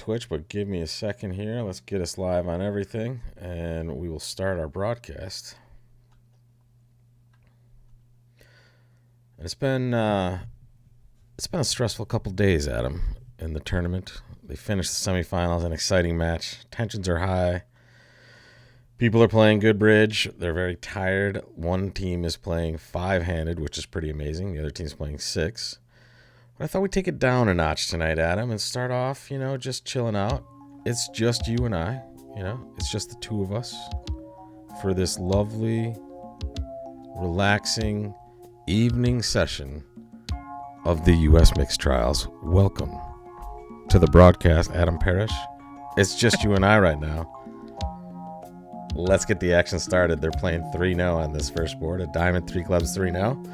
Twitch, but give me a second here. Let's get us live on everything, and we will start our broadcast. It's been a stressful couple days, Adam, in the tournament. They finished the semifinals, an exciting match. Tensions are high. People are playing good bridge. They're very tired. One team is playing five-handed, which is pretty amazing. The other team's playing six. But I thought we'd take it down a notch tonight, Adam, and start off, just chilling out. It's just you and I, It's just the two of us for this lovely, relaxing evening session of the U.S. Mixed Trials. Welcome to the broadcast, Adam Parrish. It's just you and I right now. Let's get the action started. They're playing 3-0 on this first board. A diamond, 3 clubs, 3-0.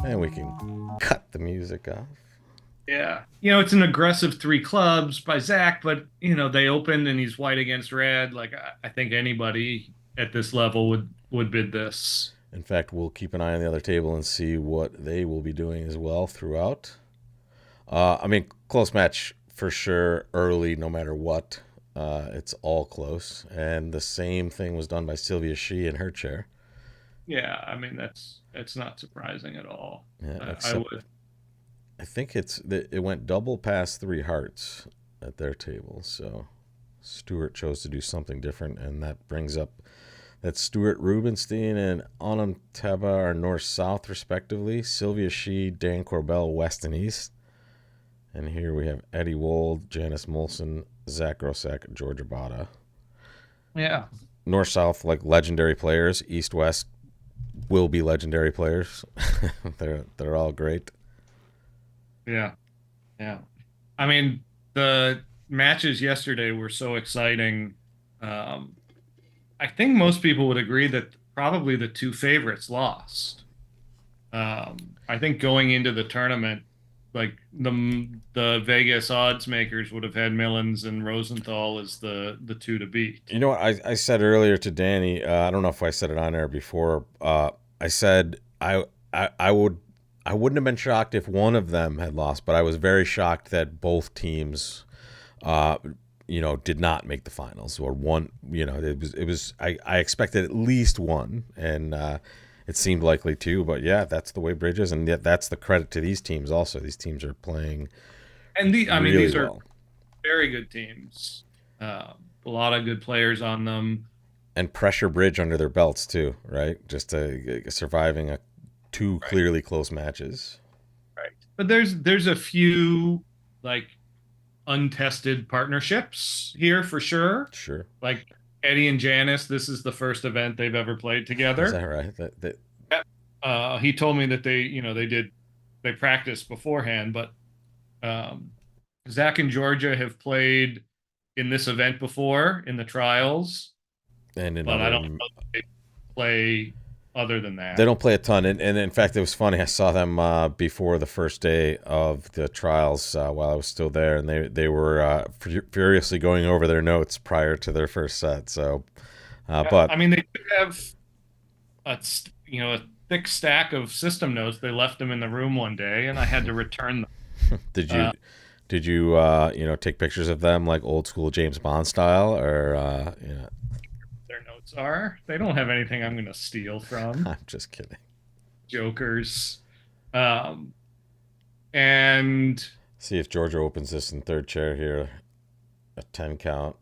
And we can cut the music off. Yeah. It's an aggressive 3 clubs by Zach, but, they opened and he's white against red. Like, I think anybody at this level would bid this. In fact, we'll keep an eye on the other table and see what they will be doing as well throughout. Close match for sure, early, no matter what. It's all close. And the same thing was done by Sylvia Shee in her chair. Yeah, that's not surprising at all. Yeah, I would. I think it went double past 3 hearts at their table. So Stuart chose to do something different, and that brings up that Stuart Rubenstein and Anam Teba are north-south, respectively. Sylvia Shee, Dan Corbell, west and east. And here we have Eddie Wold, Janice Molson, Zach Grosek, George Abada. Yeah. North-south, like legendary players. East-west will be legendary players. They're all great. Yeah. Yeah. The matches yesterday were so exciting. I think most people would agree that probably the 2 favorites lost. I think going into the tournament, like the Vegas odds makers would have had Millens and Rosenthal as the 2 to beat. You know what I said earlier to Danny? I don't know if I said it on air before. I said I wouldn't have been shocked if one of them had lost, but I was very shocked that both teams, did not make the finals or one. It was. I expected at least one, and it seemed likely too. But yeah, that's the way bridge is, and yet that's the credit to these teams. Also, these teams are playing. And really these are well. Very good teams. A lot of good players on them, and pressure bridge under their belts too, right? Just surviving 2 clearly close matches. Right. But there's a few like untested partnerships here for sure. Sure. Like Eddie and Janice, this is the first event they've ever played together. Is that right? He told me that they practiced beforehand, but Zach and Georgia have played in this event before in the trials. And but I don't know if they play other than that. They don't play a ton. And in fact, it was funny. I saw them before the first day of the trials while I was still there, and they were furiously going over their notes prior to their first set. So, but they do have a thick stack of system notes. They left them in the room one day, and I had to return them. Did you take pictures of them like old school James Bond style, or Their notes are. They don't have anything I'm going to steal from. I'm just kidding. Jokers. And see if Georgia opens this in third chair here, a 10 count.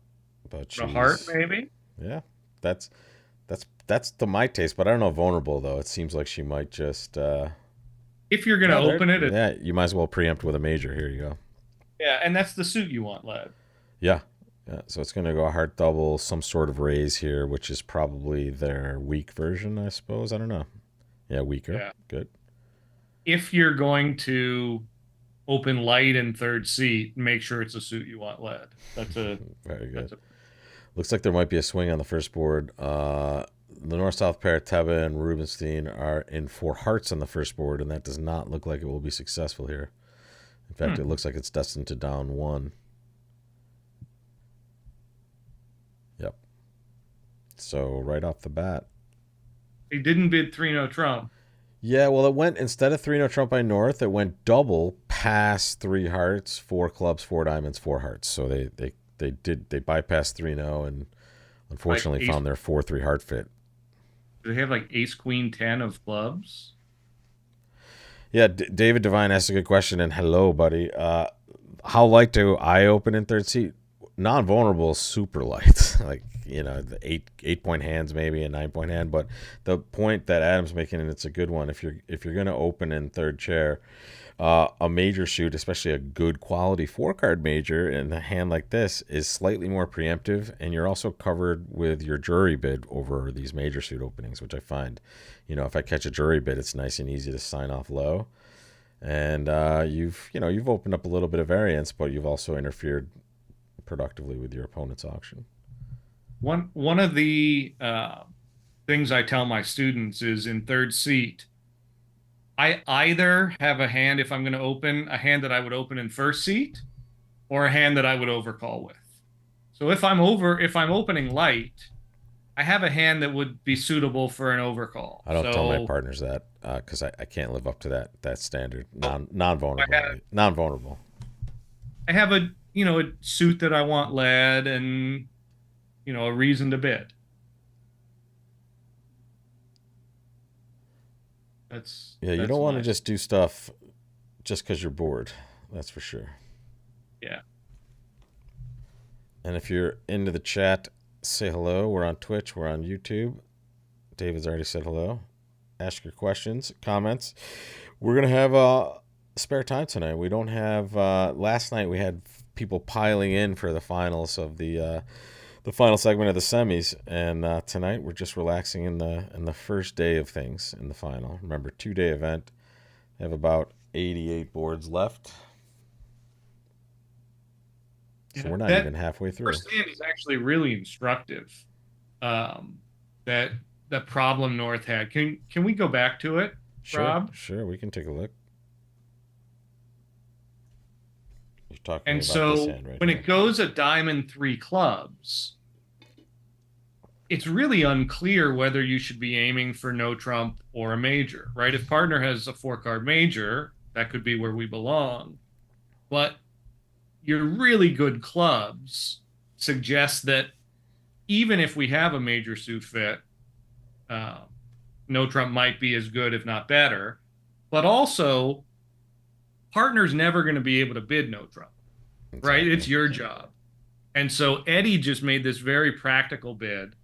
But the heart, maybe. Yeah, that's to my taste. But I don't know vulnerable though. It seems like she might just. If you're going to open it, yeah, you might as well preempt with a major. Here you go. Yeah, and that's the suit you want, lad. Yeah. Yeah, so it's going to go a heart double, some sort of raise here, which is probably their weak version, I suppose. I don't know. Yeah, weaker. Yeah. Good. If you're going to open light in third seat, make sure it's a suit you want led. That's a very good. Looks like there might be a swing on the first board. The north-south pair, Teba and Rubenstein, are in 4 hearts on the first board, and that does not look like it will be successful here. In fact, it looks like it's destined to down 1. Yep. So right off the bat. He didn't bid 3-0 trump. Yeah, well, it went, instead of 3-0 trump by north, it went double past 3 hearts, 4 clubs, 4 diamonds, 4 hearts. So they They bypassed 3-0 and Like unfortunately ace, found their 4-3 hard fit. do they have like ace queen 10 of clubs? Yeah, David Devine asked a good question, and hello, buddy. How light do I open in third seat? Non-vulnerable, super light. Like, the 8 point hands, maybe a 9 point hand. But the point that Adam's making, and it's a good one. If you're gonna open in third chair, a major suit, especially a good quality 4 card major, in a hand like this is slightly more preemptive, and you're also covered with your jury bid over these major suit openings, which I find, if I catch a jury bid, it's nice and easy to sign off low. And you've opened up a little bit of variance, but you've also interfered productively with your opponent's auction. One of the things I tell my students is in third seat, I either have a hand, if I'm going to open, a hand that I would open in first seat or a hand that I would overcall with. So if I'm opening light, I have a hand that would be suitable for an overcall. I don't tell my So partners that because I can't live up to that standard. I Non-vulnerable, have, non-vulnerable. I have a suit that I want led and a reason to bid. Yeah, you That's don't want to my just do stuff just because you're bored. That's for sure. yeah. And if you're into the chat, say hello. We're on Twitch. We're on YouTube. David's already said hello. Ask your questions, comments. We're going to have spare time tonight. We don't have... last night we had people piling in for the finals of the final segment of the semis. And tonight we're just relaxing in the first day of things in the final. Remember, 2-day event. We have about 88 boards left. So we're not even halfway through. First hand is actually really instructive. That the problem North had. Can we go back to it, Sure, Rob? sure. We can take a look. You're talking And about this so hand right when here. it goes a diamond 3 clubs, it's really unclear whether you should be aiming for no trump or a major, right? If partner has a 4-card major, that could be where we belong. But your really good clubs suggest that even if we have a major suit fit, no trump might be as good, if not better. But also, partner's never going to be able to bid no trump, right? Exactly. It's your job. And so Eddie just made this very practical bid.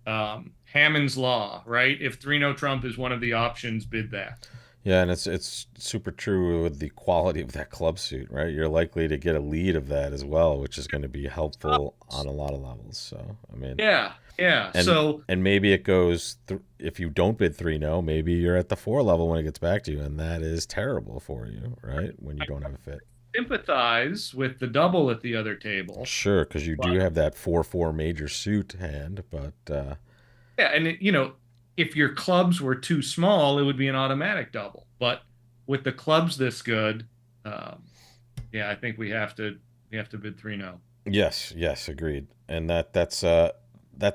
Hammond's law, right? If 3 no trump is one of the options, bid that. Yeah, and it's super true with the quality of that club suit, right? You're likely to get a lead of that as well, which is going to be helpful on a lot of levels. So, I mean, Yeah, yeah. and So and maybe it goes if you don't bid 3-0, maybe you're at the 4 level when it gets back to you, and that is terrible for you, right? When you don't have a fit. sympathize with the double at the other table. Sure, because you do But have that 4-4 major suit hand, but yeah, and if your clubs were too small, it would be an automatic double. But with the clubs this good, um, yeah, I think we have to bid 3 no. yes, agreed. And that's a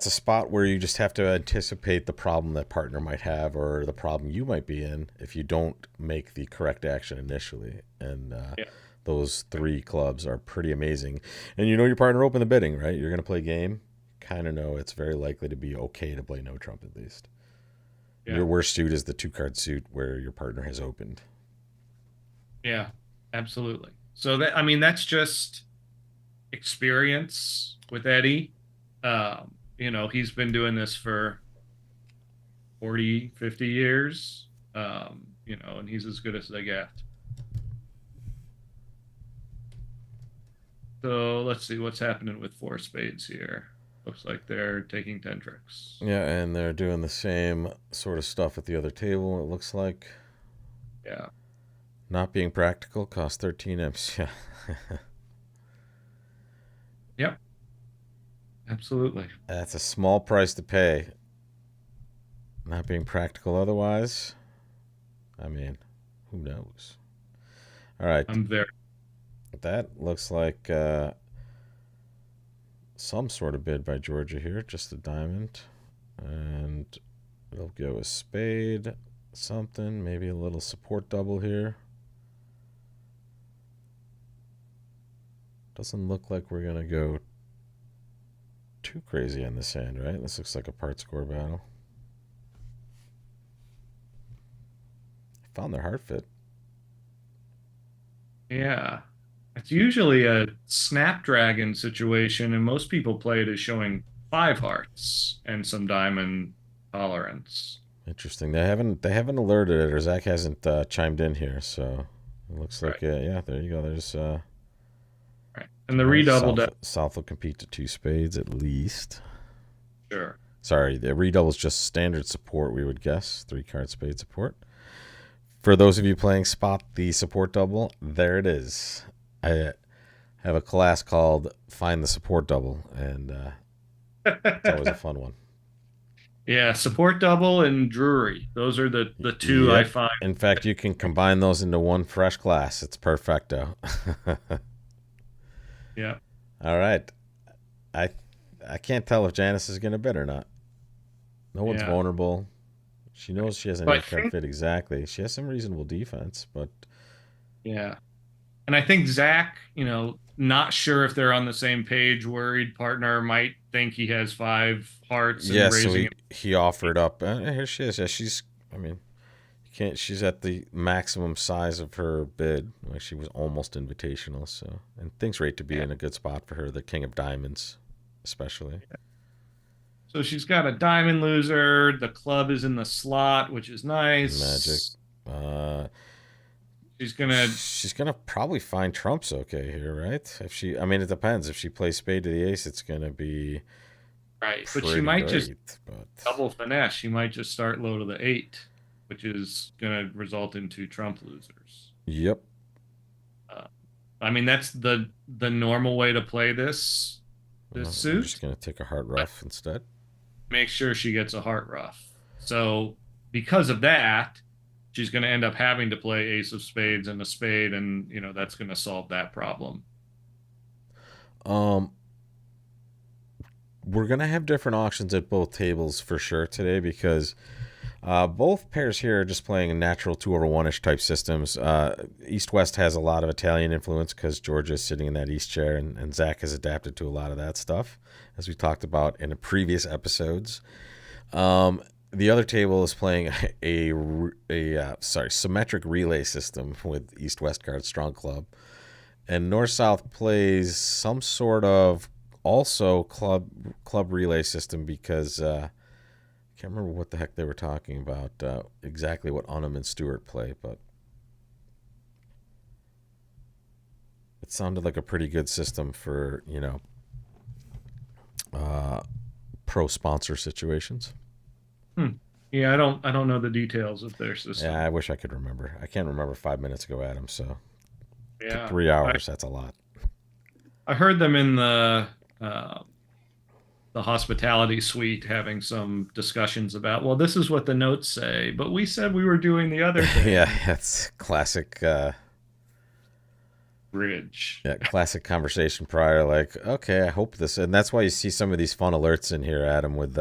spot where you just have to anticipate the problem that partner might have or the problem you might be in if you don't make the correct action initially. And Yeah, those 3 clubs are pretty amazing. And your partner opened the bidding, right? You're going to play game. Kind of know it's very likely to be okay to play no trump at least. yeah, Your worst suit is the 2-card suit where your partner has opened. yeah, absolutely. So that's just experience with Eddie. He's been doing this for 40, 50 years. And he's as good as they get. So let's see what's happening with 4 spades here. Looks like they're taking 10 tricks. Yeah, and they're doing the same sort of stuff at the other table, it looks like. Yeah. Not being practical costs 13 imps. Yeah. Yep. Absolutely. That's a small price to pay. Not being practical otherwise. I mean, who knows? All right. I'm there. That looks like some sort of bid by Georgia here. Just a diamond. And it'll go a spade. Something. Maybe a little support double here. Doesn't look like we're going to go too crazy on this hand, right? This looks like a part score battle. Found their heart fit. Yeah. It's usually a snapdragon situation, and most people play it as showing five hearts and some diamond tolerance. Interesting. They haven't alerted it, or Zach hasn't chimed in here, so it looks like Right. yeah. There you go. There's Right. And two the hearts. redouble South will compete to two spades at least. sure. Sorry, the redouble is just standard support. We would guess 3 card spade support. For those of you playing spot the support double, there it is. I have a class called Find the Support Double, and it's always a fun one. Yeah, support double and Drury. Those are the two I Yep. find. In fact, you can combine those into one fresh class. It's perfecto. Yeah. All right. I I can't tell if Janice is going to bid or not. No one's Yeah. vulnerable. She knows she has an So I 8 card think fit exactly. She has some reasonable defense, but yeah. And I think Zach, not sure if they're on the same page, worried partner might think he has five hearts yeah. and So raising he him. he offered up. Here she is. Yeah, she's. I mean, you can't. She's at the maximum size of her bid. Like she was almost invitational. So and things rate to be Yeah. in a good spot for her. The King of Diamonds, especially. So she's got a diamond loser. The club is in the slot, which is Magic. nice. Uh, She's gonna she's gonna probably find trumps okay here, right? If she, I mean, it depends. If she plays spade to the ace, it's gonna be right, but she pretty might just great. But double finesse. She might just start low to the eight, which is gonna result in two trump losers. yep, Uh, I mean, that's the normal way to play this I'm just suit. gonna take a heart But rough instead. make sure she gets a heart rough. So because of that, she's going to end up having to play ace of spades and a spade, and that's going to solve that problem. Um, we're gonna have different auctions at both tables for sure today because both pairs here are just playing natural 2/1-ish type systems. East West has a lot of Italian influence because Georgia is sitting in that East chair, and Zach has adapted to a lot of that stuff, as we talked about in the previous episodes. The other table is playing a symmetric relay system with East West cards, Strong Club, and North South plays some sort of also club relay system because can't remember what the heck they were talking about, exactly what Unum and Stewart play, but it sounded like a pretty good system for, uh, pro sponsor situations. Hmm. Yeah, I don't know the details of their Yeah, system. I wish I could remember. I can't remember 5 minutes ago, Adam, so took Yeah, 3 hours. That's a lot. I heard them in uh, the hospitality suite having some discussions about, well, this is what the notes say, but we said we were doing the other Yeah, thing. that's classic. Bridge. Yeah, classic conversation prior. Like, okay, I hope this, and that's why you see some of these fun alerts in here, Adam. With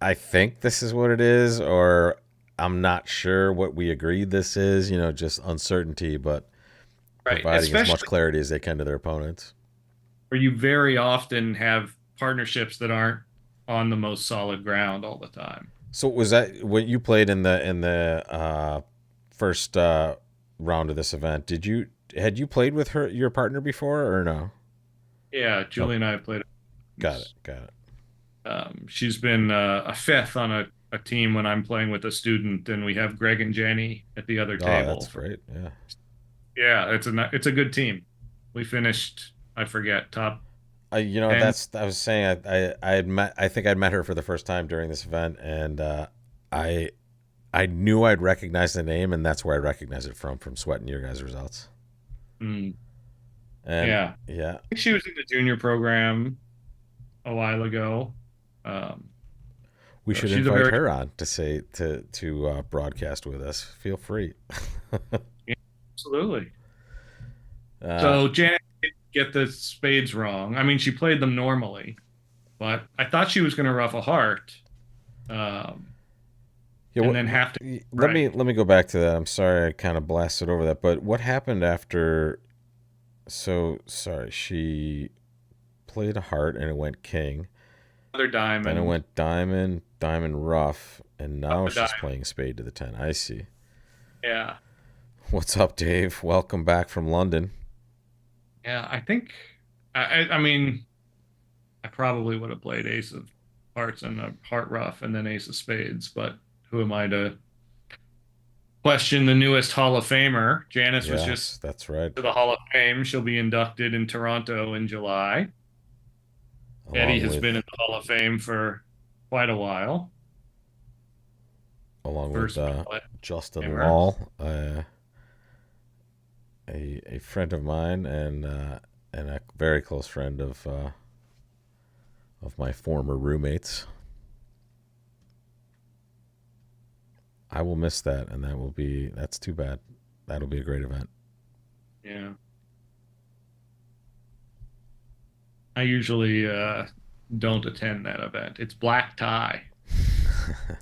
I think this is what it is, or I'm not sure what we agreed this is. Just uncertainty, but Right. providing as much Especially clarity as they can to their opponents. where you very often have partnerships that aren't on the most solid ground all the time. So was that when you played in the first round of this event? Had you played with your partner before or no? Yeah, Oh, Julie and I have played. got it, got it. She's been a fifth on a team when I'm playing with a student, and we have Greg and Jenny at the other Oh, table. that's great. Yeah. Yeah, it's a good team. We finished, I forget, top 10. That's I was saying I think I'd met her for the first time during this event, and I I knew I'd recognize the name, and that's where I recognized it from sweating your guys' results. Mm, And yeah, I yeah, think she was in the junior program a while ago. Um, we so should she's a invite very her on to say to broadcast with us. Feel free. yeah, absolutely. uh, So Janet did get the spades wrong. I mean, she played them normally, but I thought she was going to ruff a heart, um, yeah, and then have to let me right. let me go back to that. I'm sorry I kind of blasted over that, but what happened after? So sorry, she played a heart and it went king. Another Then it diamond. went diamond, diamond rough, and Up now a she's diamond. playing spade to the 10. I see. Yeah. What's up, Dave? Welcome back from London. Yeah. I think, I mean, I probably would have played ace of hearts and a heart rough and then ace of spades, but who am I to question the newest Hall of Famer? Janice was just Yes, that's right. to the Hall of Fame. She'll be inducted in Toronto in July. Eddie Along has with been in the Hall of Fame for quite a while. along with First ballot Justin famer. Wall, a friend of mine and a very close friend of my former roommates. I will miss that, and that's too bad. That'll be a great event. Yeah. I usually don't attend that event. It's black tie. I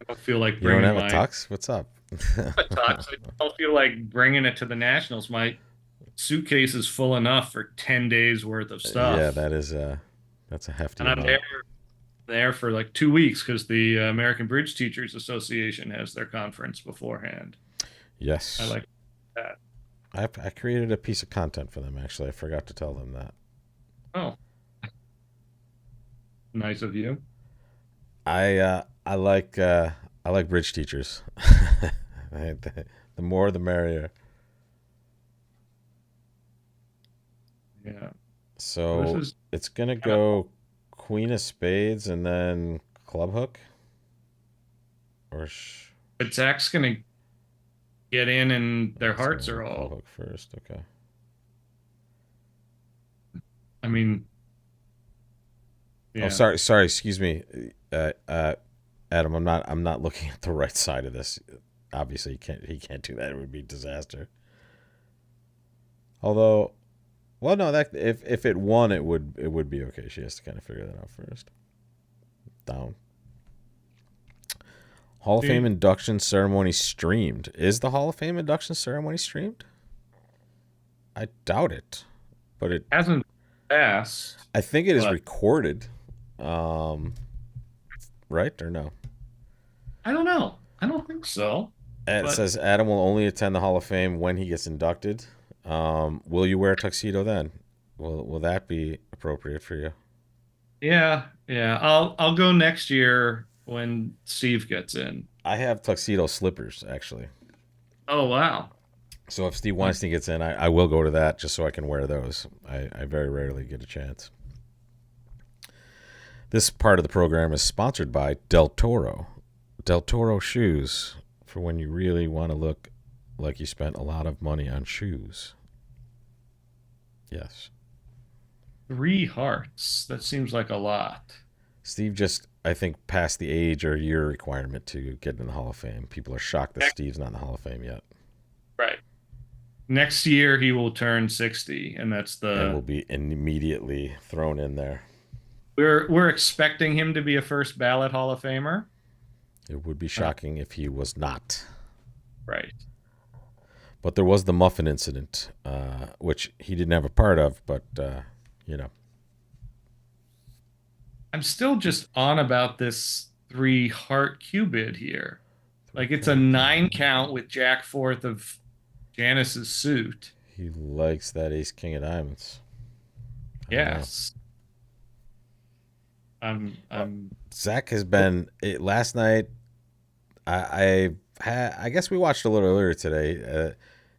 don't feel like You don't bringing have a my tux? What's up? tux. I don't feel like bringing it to the Nationals. My suitcase is full enough for 10 days worth of Yeah, stuff. that's a hefty And I'm there amount. for like 2 weeks because the American Bridge Teachers Association has their conference beforehand. I Yes, like that. I created a piece of content for them. Actually, I forgot to tell them that. Oh, nice of you. I I like bridge teachers. The more the merrier. Yeah. Well, this So is it's gonna kind of, go Queen of Spades and then club hook, or but Zach's going to get in and their it's gonna hearts go are club all, hook first. Okay. I mean, Oh, yeah. sorry. Excuse me, Adam. I'm not looking at the right side of this. Obviously, he can't do that. It would be disaster. Although, well, no, that if it won, it would be okay. She has to kind of figure that out first. Down. Hall of Fame He induction ceremony streamed. Is the Hall of Fame induction ceremony streamed? I doubt it, but hasn't passed, I think it is but recorded. Um, right or no? I don't know. I don't think so. It But says Adam will only attend the Hall of Fame when he gets inducted. Will you wear a tuxedo then? Will that be appropriate for you? yeah, yeah. I'll go next year when Steve gets in. I have tuxedo slippers actually. Oh wow. So if Steve Like, Weinstein gets in, I will go to that just so I can wear those. I very rarely get a chance. This part of the program is sponsored by Del Toro. Del Toro shoes for when you really want to look like you spent a lot of money on shoes. Yes. 3 hearts. That seems like a lot. Steve just, I think, passed the age or year requirement to get in the Hall of Fame. People are shocked that Next, Steve's not in the Hall of Fame yet right. Next year he will turn 60, and that's and the will be immediately thrown in there. we're expecting him to be a first ballot Hall of Famer. It would be Uh, shocking if he was not. right. But there was the muffin incident, which he didn't have a part of, but, you know, I'm still just on about this 3 heart cubit here. three Like it's a card cube. 9 count with Jack fourth of Janice's suit. He likes that ace king of diamonds. I don't know. Yes. I'm Zach has been last night. I guess we watched a little earlier today.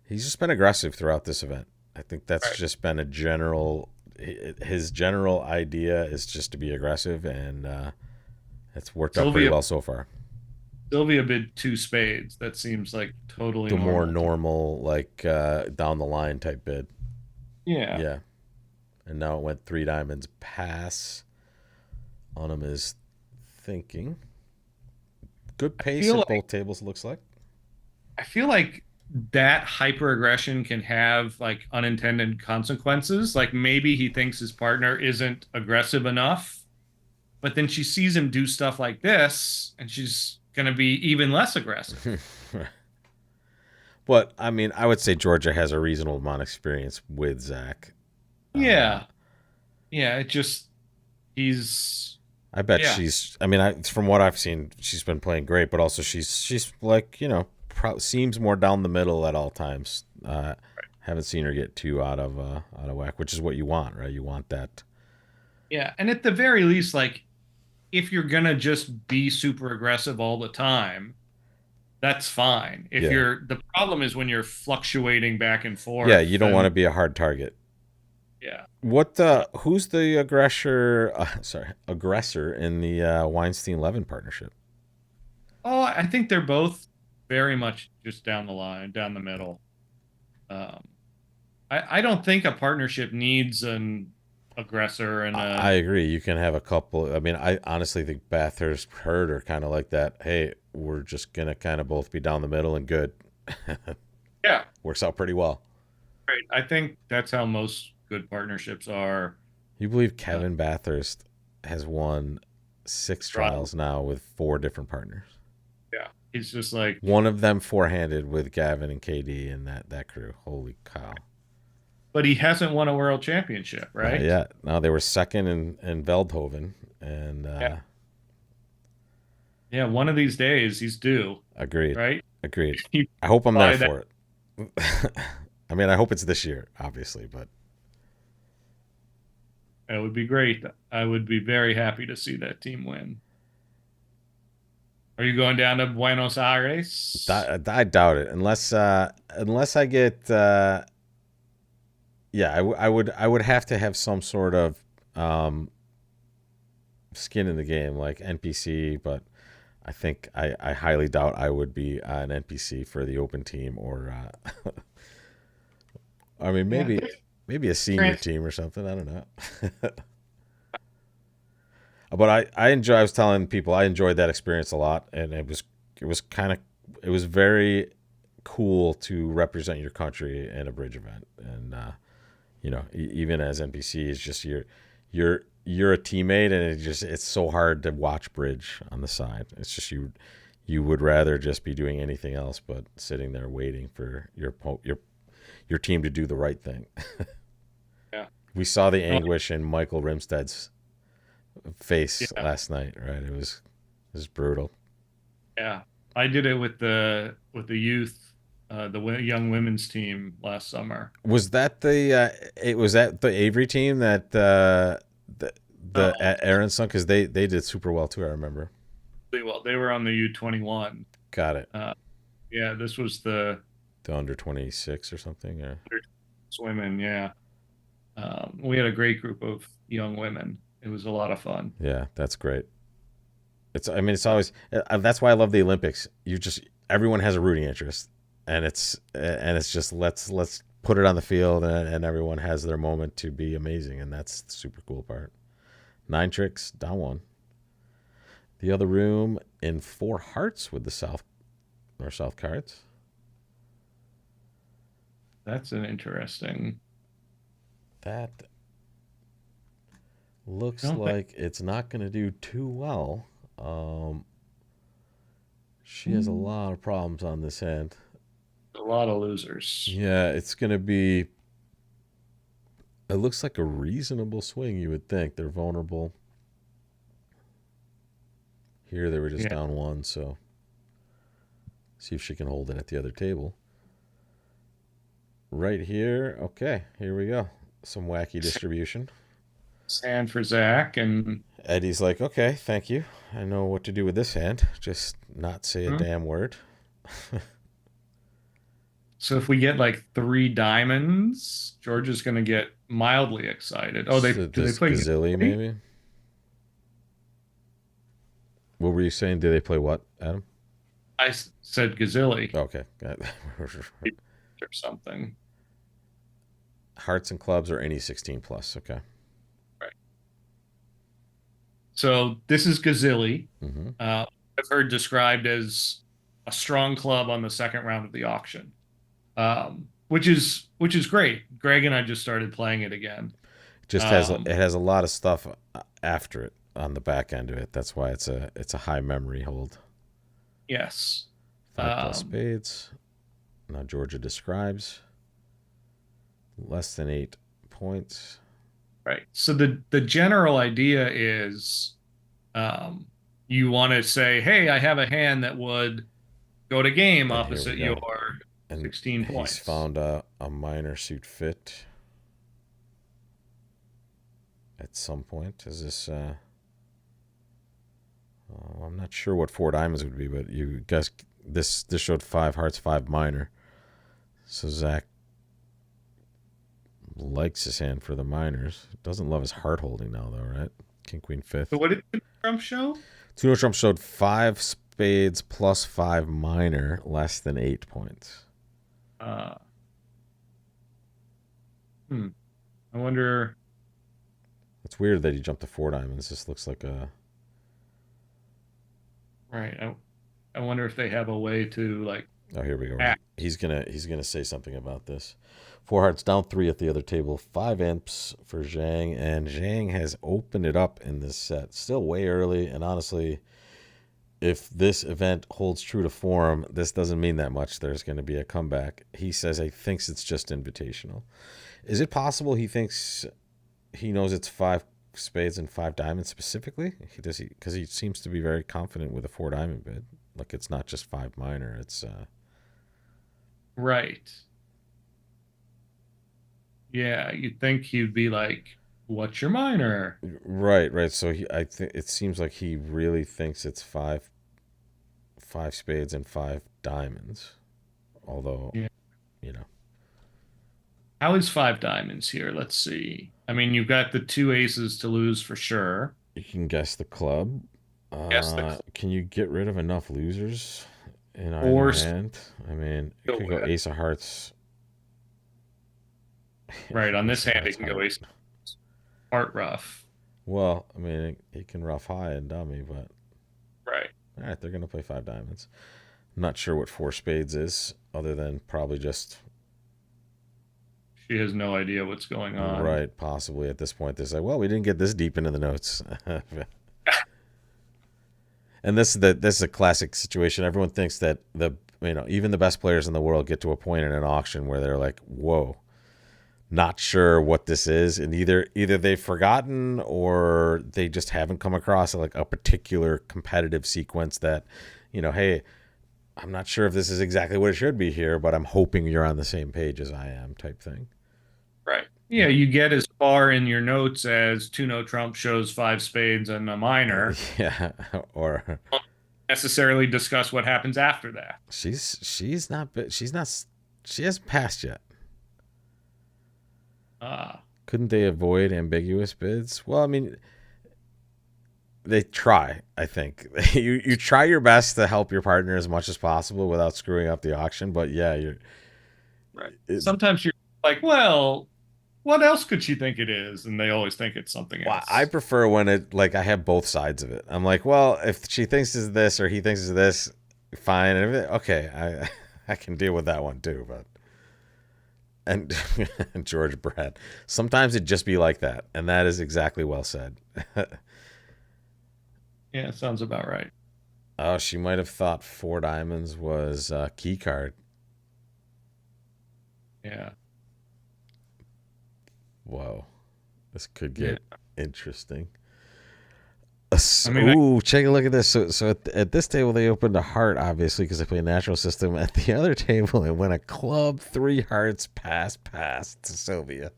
He's just been aggressive throughout this event. I think that's right. just been a general. His general idea is just to be aggressive, and it's worked out pretty Sylvia well so far. Sylvia bid 2 spades. That seems like totally The more normal to me. normal, like down the line type bid. Yeah. Yeah, and now it went three diamonds. Pass on him is thinking. Good I pace feel at like both tables. Looks like. I feel like that hyper aggression can have like unintended consequences. Like maybe he thinks his partner isn't aggressive enough, but then she sees him do stuff like this and she's going to be even less aggressive. But I mean, I would say Georgia has a reasonable amount of experience with Zach. Uh, Yeah. Yeah, it just he's I bet Yeah. she's. I mean, from what I've seen, she's been playing great, but also she's like seems more down the middle at all times. Haven't seen her get too out of whack, which is what you want, right? You want that. Yeah. And at the very least, like if you're gonna just be super aggressive all the time, that's fine. If Yeah, you're the problem is when you're fluctuating back and yeah. forth, You don't want then to be a hard target. yeah. What Uh, the? Who's the aggressor? Aggressor in the Weinstein Levin partnership. oh, I think they're both very much just down the line, down the middle. Um, I don't think a partnership needs an aggressor and I a agree. You can have a couple. I mean, I honestly think Bathurst Hurd are kind of like that. Hey, we're just gonna kind of both be down the middle and good. yeah, Works out pretty well. right. I think that's how most good partnerships are. You believe Uh, Kevin Bathurst has won 6 trials now with 4 different partners. yeah, he's just like, One of them four-handed with Gavin and KD and that crew. Holy cow! but he hasn't won a world championship, Not right? yet. No, they were second in Veldhoven, and Yeah, yeah. One of these days he's due, agreed, right? agreed. You I hope I'm there buy that. for it. I mean, I hope it's this year, obviously, but That would be great. I would be very happy to see that team win. Are you going down to Buenos Aires? I doubt it unless I get yeah, I would have to have some sort of um, skin in the game like NPC, but I highly doubt I would be an NPC for the open team or I mean Yeah, maybe a senior trans- team or something. I don't know. But I enjoy. I was telling people I enjoyed that experience a lot, and it was kind of it was very cool to represent your country in a bridge event, and even as NPC, it's just you're a teammate, and it's so hard to watch bridge on the side. It's just you would rather just be doing anything else but sitting there waiting for your team to do the right thing. yeah, We saw the no, anguish in Michael Rimstead's face yeah, last night, right? It was brutal. yeah. I did it with the youth, young women's team last summer. Was that it was that the Avery team that the Oh, Aaron son because they did super well too. I remember. really well. They were on the U21. Got it. Uh, yeah, this was the The under 26 or something. Or women. Yeah, we had a great group of young women. It was a lot of fun. yeah, that's great. It's I mean it's Uh, always that's why I love the Olympics. You just everyone has a rooting interest, and it's just let's put it on the field, and everyone has their moment to be amazing, and that's the super cool part. 9 tricks, down one. The other room in 4 hearts with the South cards. that's an interesting. That I looks don't think like it's not going to do too well. Um, she has a lot of problems on this end. a lot of losers. Yeah, it's going to be. It looks like a reasonable swing, you would think. They're vulnerable. Here they were just Yeah, down one, so see if she can hold it at the other table. Right here. Okay, here we go. Some wacky distribution. hand for Zach, and Eddie's like, okay, thank you. I know what to do with this hand. Just not say a hmm, damn word. so if we get like three diamonds, George is going to get mildly excited. Oh, they So do they this play Gazilli, Gazilli? maybe? What were you saying? Do they play what, Adam? Said Gazilli Okay. or something. Hearts and clubs or any 16 plus. Okay. Right. So this is Gazilli. Mm-hmm. I've heard described as a strong club on the second round of the auction, which is great. Greg and I just started playing it again. Just Um, it has a lot of stuff after it on the back end of it. That's why it's a high memory hold. yes. 5 plus Um, spades. Now Georgia describes less than 8 points. right. So the general idea is Um, you want to say, hey, I have a hand that would go to game And here we opposite your go. And 16 he's points. found a minor suit fit at some point. Is this? I'm not sure what four diamonds would be, but you guess this showed five hearts, five minor. So Zach likes his hand for the minors. Doesn't love his heart holding now, though, right? King, queen, So fifth. what did Trump show? Tuno Trump showed five spades plus five minor, less than 8 points. Uh, hmm. I wonder. It's weird that he jumped to four diamonds. This looks like a. Right. I wonder if they have a way to like Oh, here we go. act. He's gonna say something about this. Four hearts down three at the other table. Five imps for Zhang, and Zhang has opened it up in this set. Still way early, and honestly, if this event holds true to form, this doesn't mean that much. There's going to be a comeback. He says he thinks it's just invitational. Is it possible he thinks he knows it's five spades and five diamonds specifically? Because he seems to be very confident with a four diamond bid. Like it's not just five minor. It's Right. Yeah. You'd think he'd be like, "What's your minor?" right. So I think it seems like he really thinks it's five spades and five diamonds. Although Yeah. you know How is five diamonds here? Let's see. I mean, you've got the two aces to lose for sure. you can guess the club. Guess the Can you get rid of enough losers in either or hand? I mean, it go could go with. ace of hearts. Right. On this Ace of hand, hearts it can go heart. ace heart rough. Well, I mean, he can rough high and dummy, but Right. all right, they're gonna play five diamonds. I'm not sure what four spades is, other than probably just She has no idea what's going on. right. Possibly at this point, they say, "Well, we didn't get this deep into the notes." And this is a classic situation. Everyone thinks that even the best players in the world get to a point in an auction where they're like, "Whoa, not sure what this is," and either they've forgotten or they just haven't come across like a particular competitive sequence that, hey, I'm not sure if this is exactly what it should be here, but I'm hoping you're on the same page as I am, type thing. Right. Yeah, you get as far in your notes as two no trump shows five spades and a minor. Yeah, or Don't necessarily discuss what happens after that. she's not she hasn't passed yet. Uh, Couldn't they avoid ambiguous bids? Well, I mean, they try. I think you try your best to help your partner as much as possible without screwing up the auction. But yeah, right. it, Sometimes you're like, well, what else could she think it is? And they always think it's something well, I else. prefer when it like I have both sides of it. I'm like, well, if she thinks it's this or he thinks it's this, fine. And okay, I can deal with that one too. But and George Brad, sometimes it just be like that, and that is exactly well said. Yeah, sounds about right. Oh, she might have thought four diamonds was a key card. Yeah. Whoa, this could Yeah. get interesting. I mean, Ooh, take a look at this. So at this table they opened a heart, obviously, because they play natural system. At the other table, it went a club, three hearts, pass to Sylvia.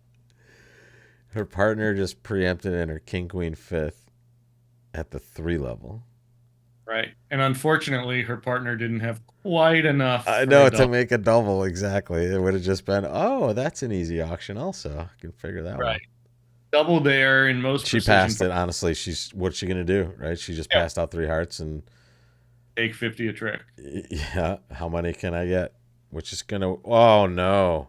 Her partner just preempted in her king queen fifth at the three level. right. And unfortunately, her partner didn't have quite enough I for a know to double. make a double exactly. It would have just been, oh, that's an easy auction. Also, I can figure that Right. one. Double there in most She precision. passed it. Honestly, what's she gonna do, right? She just Yeah. passed out three hearts, and Take 50 a trick. yeah, how many can I get? Which is gonna, oh no,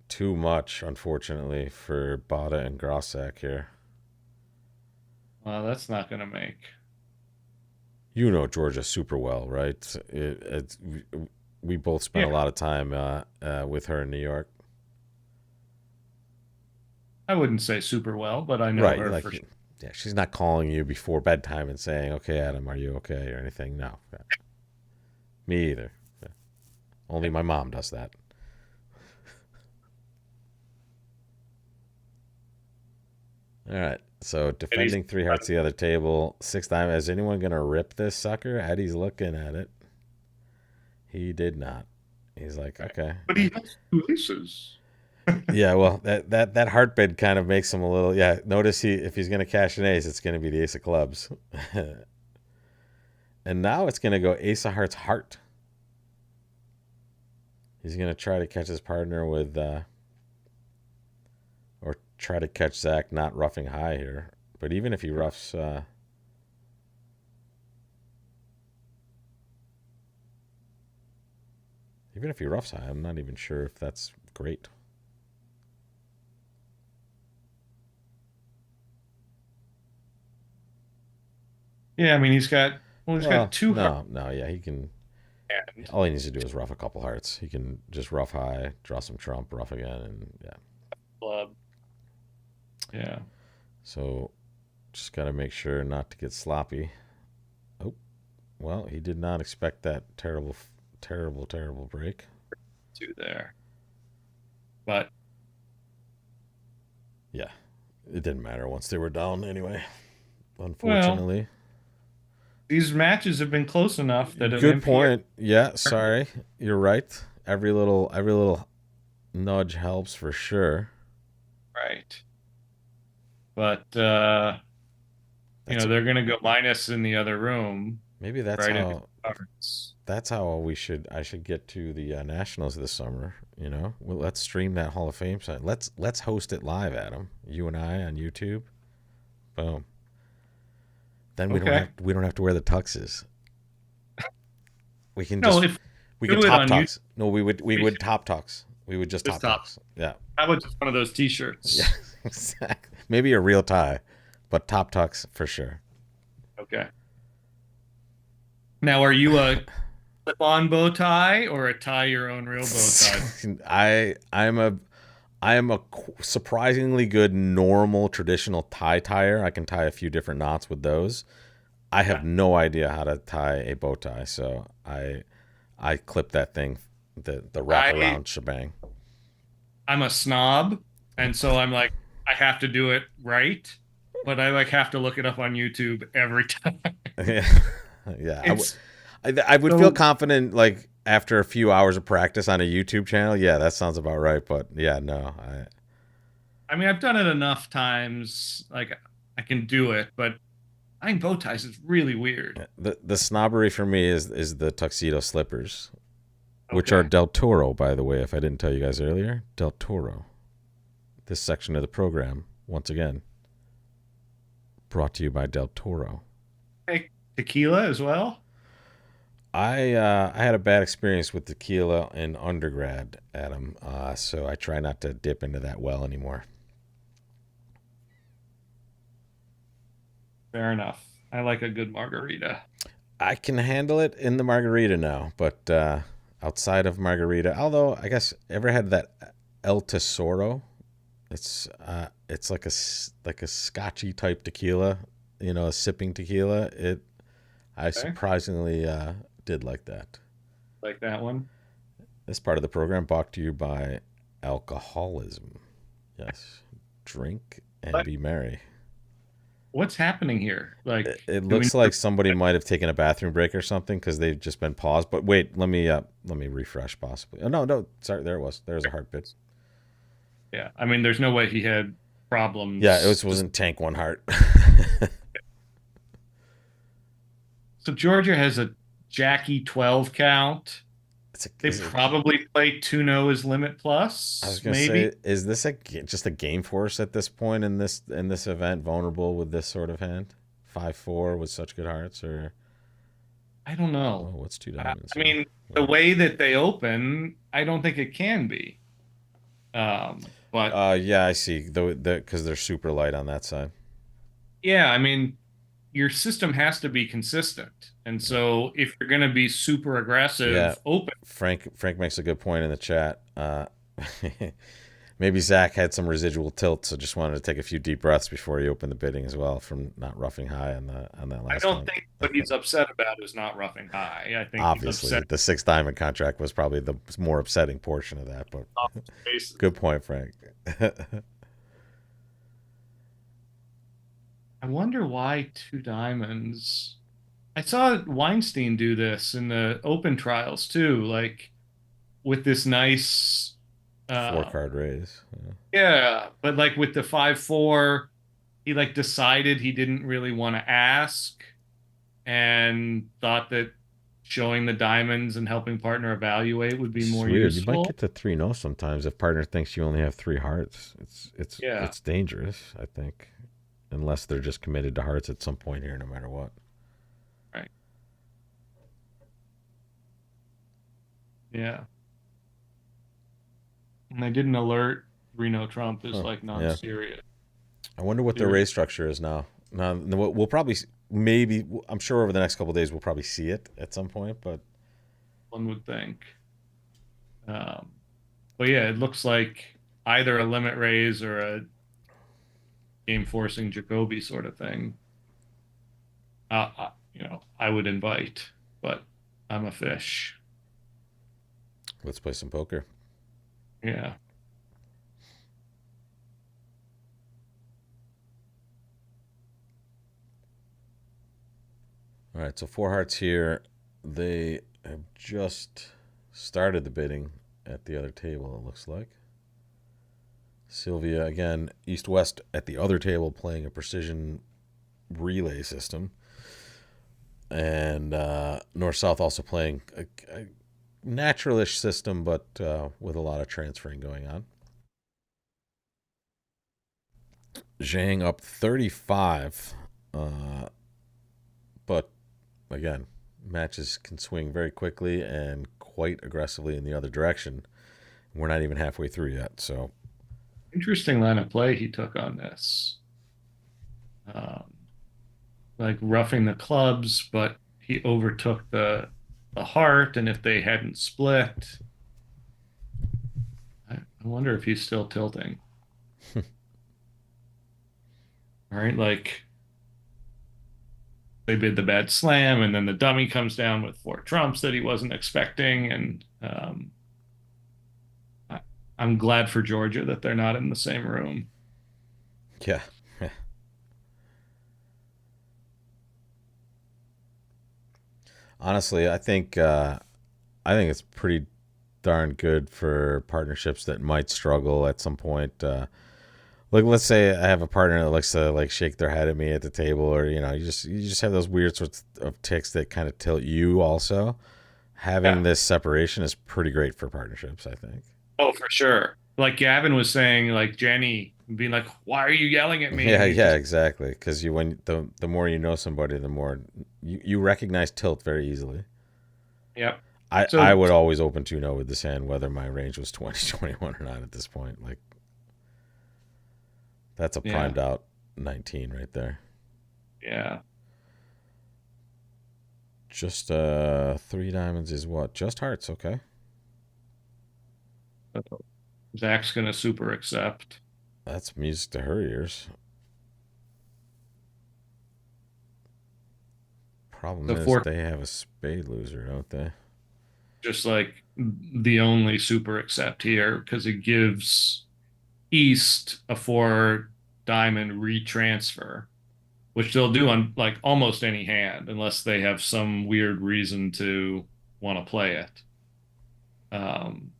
too much, unfortunately, for Bada and Grossack here. Well, that's not going to make. You know Georgia super well, right? We both spent Yeah, a lot of time with her in New York. I wouldn't say super well, but I know Right, her like for sure. yeah, she's not calling you before bedtime and saying, "Okay, Adam, are you okay?" or anything. No, me either. Only my mom does that. All right. So And he's defending three hearts the other table. Sixth time. Is anyone gonna rip this sucker? Eddie's looking at it. He did not. He's like, right. okay. But he has two aces. Yeah, well, that heart bid kind of makes him a little. Yeah, notice he if he's gonna cash an ace, it's gonna be the ace of clubs, and now it's gonna go ace of hearts heart. He's gonna try to catch his partner with, or try to catch Zach not roughing high here. But even if he roughs, even if he roughs high, I'm not even sure if that's great. Yeah, I mean he's got Well, two hearts no, yeah, he can. and All he needs to do is rough a couple hearts. He can just rough high, draw some trump, rough again, and yeah. club. Yeah. So just got to make sure not to get sloppy. Oh, well, he did not expect that terrible break. Two there. But Yeah, it didn't matter once they were down anyway. well, Unfortunately. these matches have been close enough that an Good MPR point. Yeah, sorry. You're right. Every little nudge helps for sure. right. But That's they're gonna go minus in the other room, maybe that's right? If it how starts. that's how I should get to the Nationals this summer. Well, let's stream that Hall of Fame site. Let's host it live, Adam. You and I on YouTube. Boom. Then Okay. we don't have to wear the tuxes. We can No, just if we you could do it top on YouTube, tux. No, we would top tux. We would just this top top. tux. Yeah. How about just one of those Yeah. T-shirts? Exactly. Maybe a real tie, but top tux for sure. Okay. Now, are you a clip-on bow tie or a tie your own real bow tie? I am a surprisingly good normal traditional tie tire. I can tie a few different knots with those. I have Yeah. no idea how to tie a bow tie, so I clip that thing, the I wraparound shebang. I'm a snob, and so I'm like, I have to do it right, but I like have to look it up on YouTube every time. Yeah, yeah. It's I would feel so confident like after a few hours of practice on a YouTube channel. Yeah, that sounds about right. But yeah, no, I mean, I've done it enough times, like I can do it, but tying bow ties is really weird. the snobbery for me is the tuxedo slippers, which are Okay. Del Toro, by the way. If I didn't tell you guys earlier, Del Toro. This section of the program, once again, brought to you by Del Toro. Hey, tequila as well? I had a bad experience with tequila in undergrad, Adam. So I try not to dip into that well anymore. Fair enough. I like a good margarita. I can handle it in the margarita now, but outside of margarita, although I guess ever had that El Tesoro? It's like a scotchy type tequila, a sipping tequila. I Okay. surprisingly did like that. Like that one. This part of the program brought to you by alcoholism. Yes, drink and But be merry. what's happening here? It Do we need looks like to, somebody might have taken a bathroom break or something because they've just been paused. But wait, let me refresh possibly. Oh no, sorry, there it was. There was a heartbeat. yeah. I mean, there's no way he had Yeah, it problems. wasn't tank one heart. So Georgia has a Jackie 12 count. They is it, probably play 2-0 as limit I was plus, gonna maybe. say, is this just a game force at this point in this event, vulnerable with this sort of hand? 5-4 with such good hearts, or I don't oh, know. what's two I, diamonds I here? mean, the Well, way that they open, I don't think it can be. But yeah, I see. Though, because they're super light on that side. yeah, I mean, your system has to be consistent. And so if you're going to be super Yeah, aggressive open, Frank makes a good point in the chat. Maybe Zach had some residual tilt, so just wanted to take a few deep breaths before he opened the bidding as well from not roughing high on that I last don't one. think what he's upset about is not roughing high. I think he's Obviously, upset the six diamond contract was probably the more upsetting portion of that, but off his bases. good point, Frank. I wonder why two diamonds. I saw Weinstein do this in the open trials too, like with this nice, Four uh, card raise. yeah, but like with the 5-4, he like decided he didn't really want to ask and thought that showing the diamonds and helping partner evaluate would be It's just more weird. You might useful. get to 3-0 sometimes if partner thinks you only have three hearts. Yeah, It's dangerous, I think, unless they're just committed to hearts at some point here, no matter what. right. Yeah. And they didn't alert Reno Trump is Huh. like Yeah. non-serious. I wonder what their Serious, raise structure is now. Now we'll probably maybe I'm sure over the next couple of days we'll probably see it at some point, but one would think. Um, but yeah, it looks like either a limit raise or a game forcing Jacoby sort of thing. I would invite, but I'm a fish. let's play some poker. Yeah. All right, so four hearts here. They have just started the bidding at the other table, it looks like. Sylvia, again, east west at the other table playing a precision relay system. And north south also playing a naturalish system, but with a lot of transferring going on. Zhang up 35. But again, matches can swing very quickly and quite aggressively in the other direction. We're not even halfway through yet, so Interesting line of play he took on this. Um, like roughing the clubs, but he overtook the heart, and if they hadn't split, I wonder if he's still tilting. All right, like they bid the bad slam, and then the dummy comes down with four trumps that he wasn't expecting, and I, I'm glad for Georgia that they're not in the same room. yeah. Honestly, I think it's pretty darn good for partnerships that might struggle at some point. Like let's say I have a partner that likes to like shake their head at me at the table, or you just have those weird sorts of ticks that kind of tilt you. Also, having Yeah. this separation is pretty great for partnerships, I think. Oh, for sure. Like Gavin was saying, like Jenny being like, "Why are you yelling at me?" Yeah, And he's yeah, just, exactly. Because when the more you know somebody, the more you recognize tilt very easily. "Yep." I So would always open 2-0 with this hand, whether my range was 20-21 or not at this point. Like that's a yeah, primed out 19 right there. yeah. Just three diamonds is what? Just hearts, okay. So Zach's gonna super accept. That's music to her ears. Problem So is four, they have a spade loser, don't they? just like the only super accept here because it gives East a four diamond retransfer, which they'll do on like almost any hand unless they have some weird reason to want to play it. Um,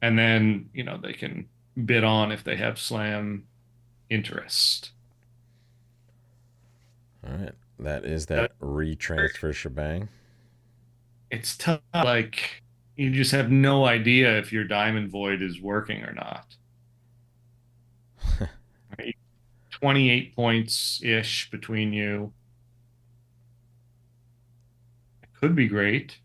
and then, they can bid on if they have slam interest. All right. That is Uh, that retransfer shebang. It's tough. Like, you just have no idea if your diamond void is working or not. Right? 28 points ish between you. It could be great,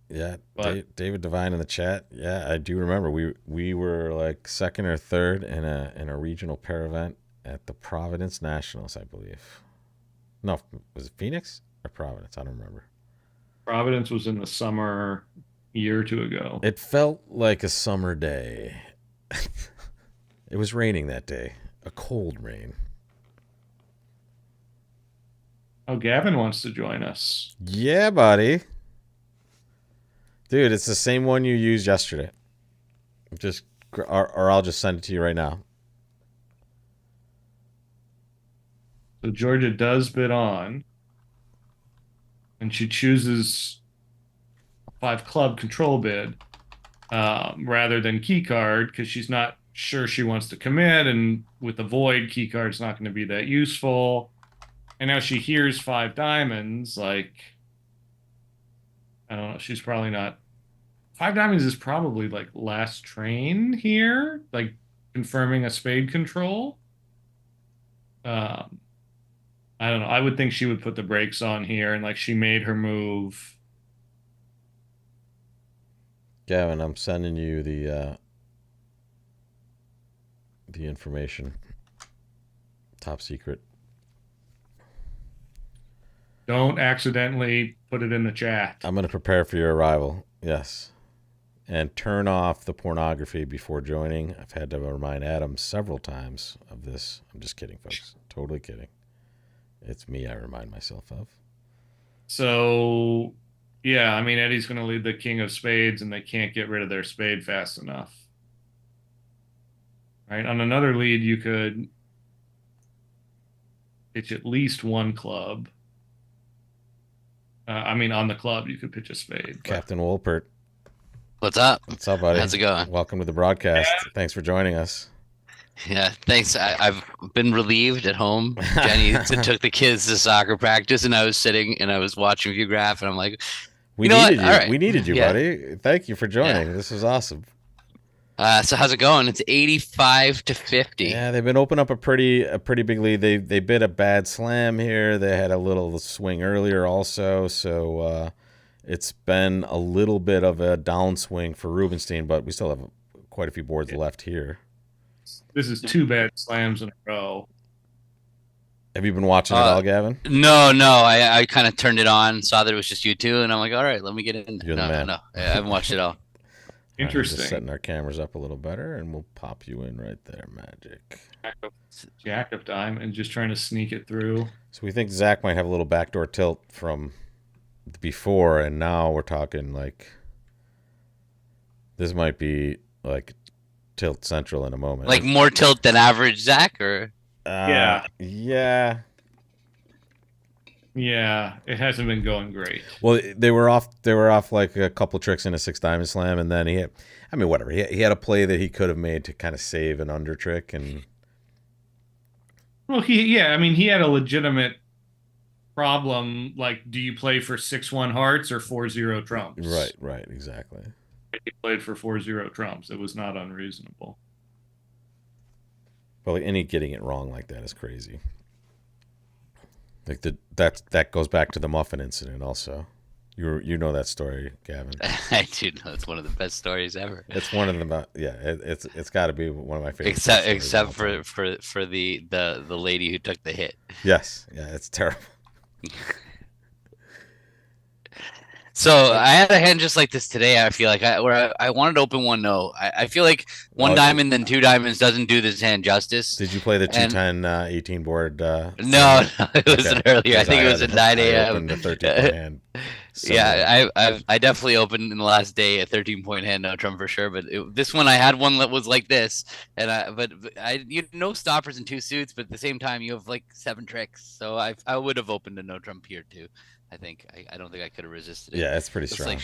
Yeah, but David Devine in the chat. Yeah, I do remember we were like second or third in a regional pair event at the Providence Nationals, I believe. No, was it Phoenix or Providence? I don't remember. Providence was in the summer a year or two ago. It felt like a summer day. It was raining that day, a cold rain. Oh, Gavin wants to join us. Yeah, buddy. Dude, it's the same one you used yesterday. Just or I'll just send it to you right now. So Georgia does bid on, and she chooses a five club control bid rather than key card because she's not sure she wants to commit. And with the void, key card's not going to be that useful. And now she hears five diamonds. Like, I don't know. She's probably not. Five diamonds is probably like last train here, like confirming a spade control. Um, I don't know. I would think she would put the brakes on here, and like she made her move. Gavin, I'm sending you the information. Top secret. Don't accidentally put it in the chat. I'm going to prepare for your arrival. Yes. And turn off the pornography before joining. I've had to remind Adam several times of this. I'm just kidding, folks. Totally kidding. It's me I remind myself of. So, yeah, I mean, Eddie's going to lead the king of spades, and they can't get rid of their spade fast enough. Right? On another lead, you could pitch at least one club. I mean, on the club, you could pitch a spade. But... Captain Wolpert. What's up? What's up, buddy? How's it going? Welcome to the broadcast. Yeah. Thanks for joining us. Yeah, thanks. I've been relieved at home. Jenny took the kids to soccer practice, and I was sitting and I was watching you graph, and I'm like, We know needed what? you. All right. We needed you, Yeah. buddy. Thank you for joining. This was awesome. So how's it going? It's 85 to 50. Yeah, they've been opening up a pretty big lead. They bit a bad slam here. They had a little swing earlier also, so it's been a little bit of a downswing for Rubenstein, but we still have quite a few boards left here. This is two bad slams in a row. Have you been watching it all, Gavin? No. I kind of turned it on, saw that it was just you two, and I'm like, all right, let me get in. You're the man. No, I haven't watched it all. Interesting. Just setting our cameras up a little better, and we'll pop you in right there, magic. Jack of diamond, just trying to sneak it through. So we think Zach might have a little backdoor tilt from before, and now we're talking like this might be like tilt central in a moment. Like more tilt than average, Zach, or Yeah. Yeah, it hasn't been going great. Well, they were off like a couple tricks in a six diamond slam, and then he had a play that he could have made to kind of save an under trick, and Well, he had a legitimate problem. Like, do you play for 6-1 hearts or 4-0 trumps? right, exactly. He played for 4-0 trumps. It was not unreasonable. But like any getting it wrong like that is crazy. Like that goes back to the muffin incident also. You know that story, Gavin. I do know it's one of the best stories ever. It's one of the it's got to be one of my favorite. Except for the lady who took the hit. Yes, yeah, it's terrible. So I had a hand just like this today. I feel like I wanted to open 1-0. I feel like one diamond then two diamonds doesn't do this hand justice. Did you play the 210 18 board? No, it was earlier. I think it was at 9 a.m. I opened the 13 hand. Yeah, I definitely opened in the last day a 13-point hand, no trump for sure. But this one I had one that was like this, and you no stoppers and two suits, but at the same time you have like 7 tricks, so I would have opened a no trump here too. I think I don't think I could have resisted it. Yeah, it's pretty strong.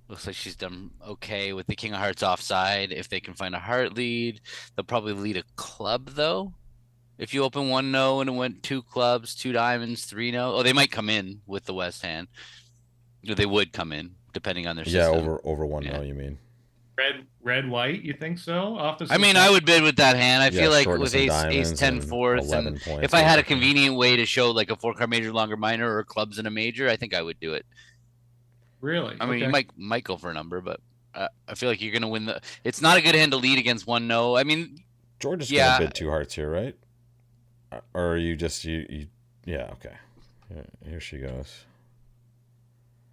Looks like she's done okay with the king of hearts offside. If they can find a heart lead, they'll probably lead a club though. If you open 1-0 and it went 2 clubs, 2 diamonds, 3-0, oh, they might come in with the West hand. They would come in depending on their system. Yeah, over 1-0, you mean? Red, white. You think so? I mean, I would bid with that hand. I feel like with ace 10 fourths, and if I had a convenient way to show like a 4-card major, longer minor, or clubs in a major, I think I would do it. Really? I mean, you might go for a number, but I feel like you're gonna win the. It's not a good hand to lead against 1-0. I mean, George is gonna bid 2 hearts here, right? Or are you just you? Yeah, okay. Here she goes.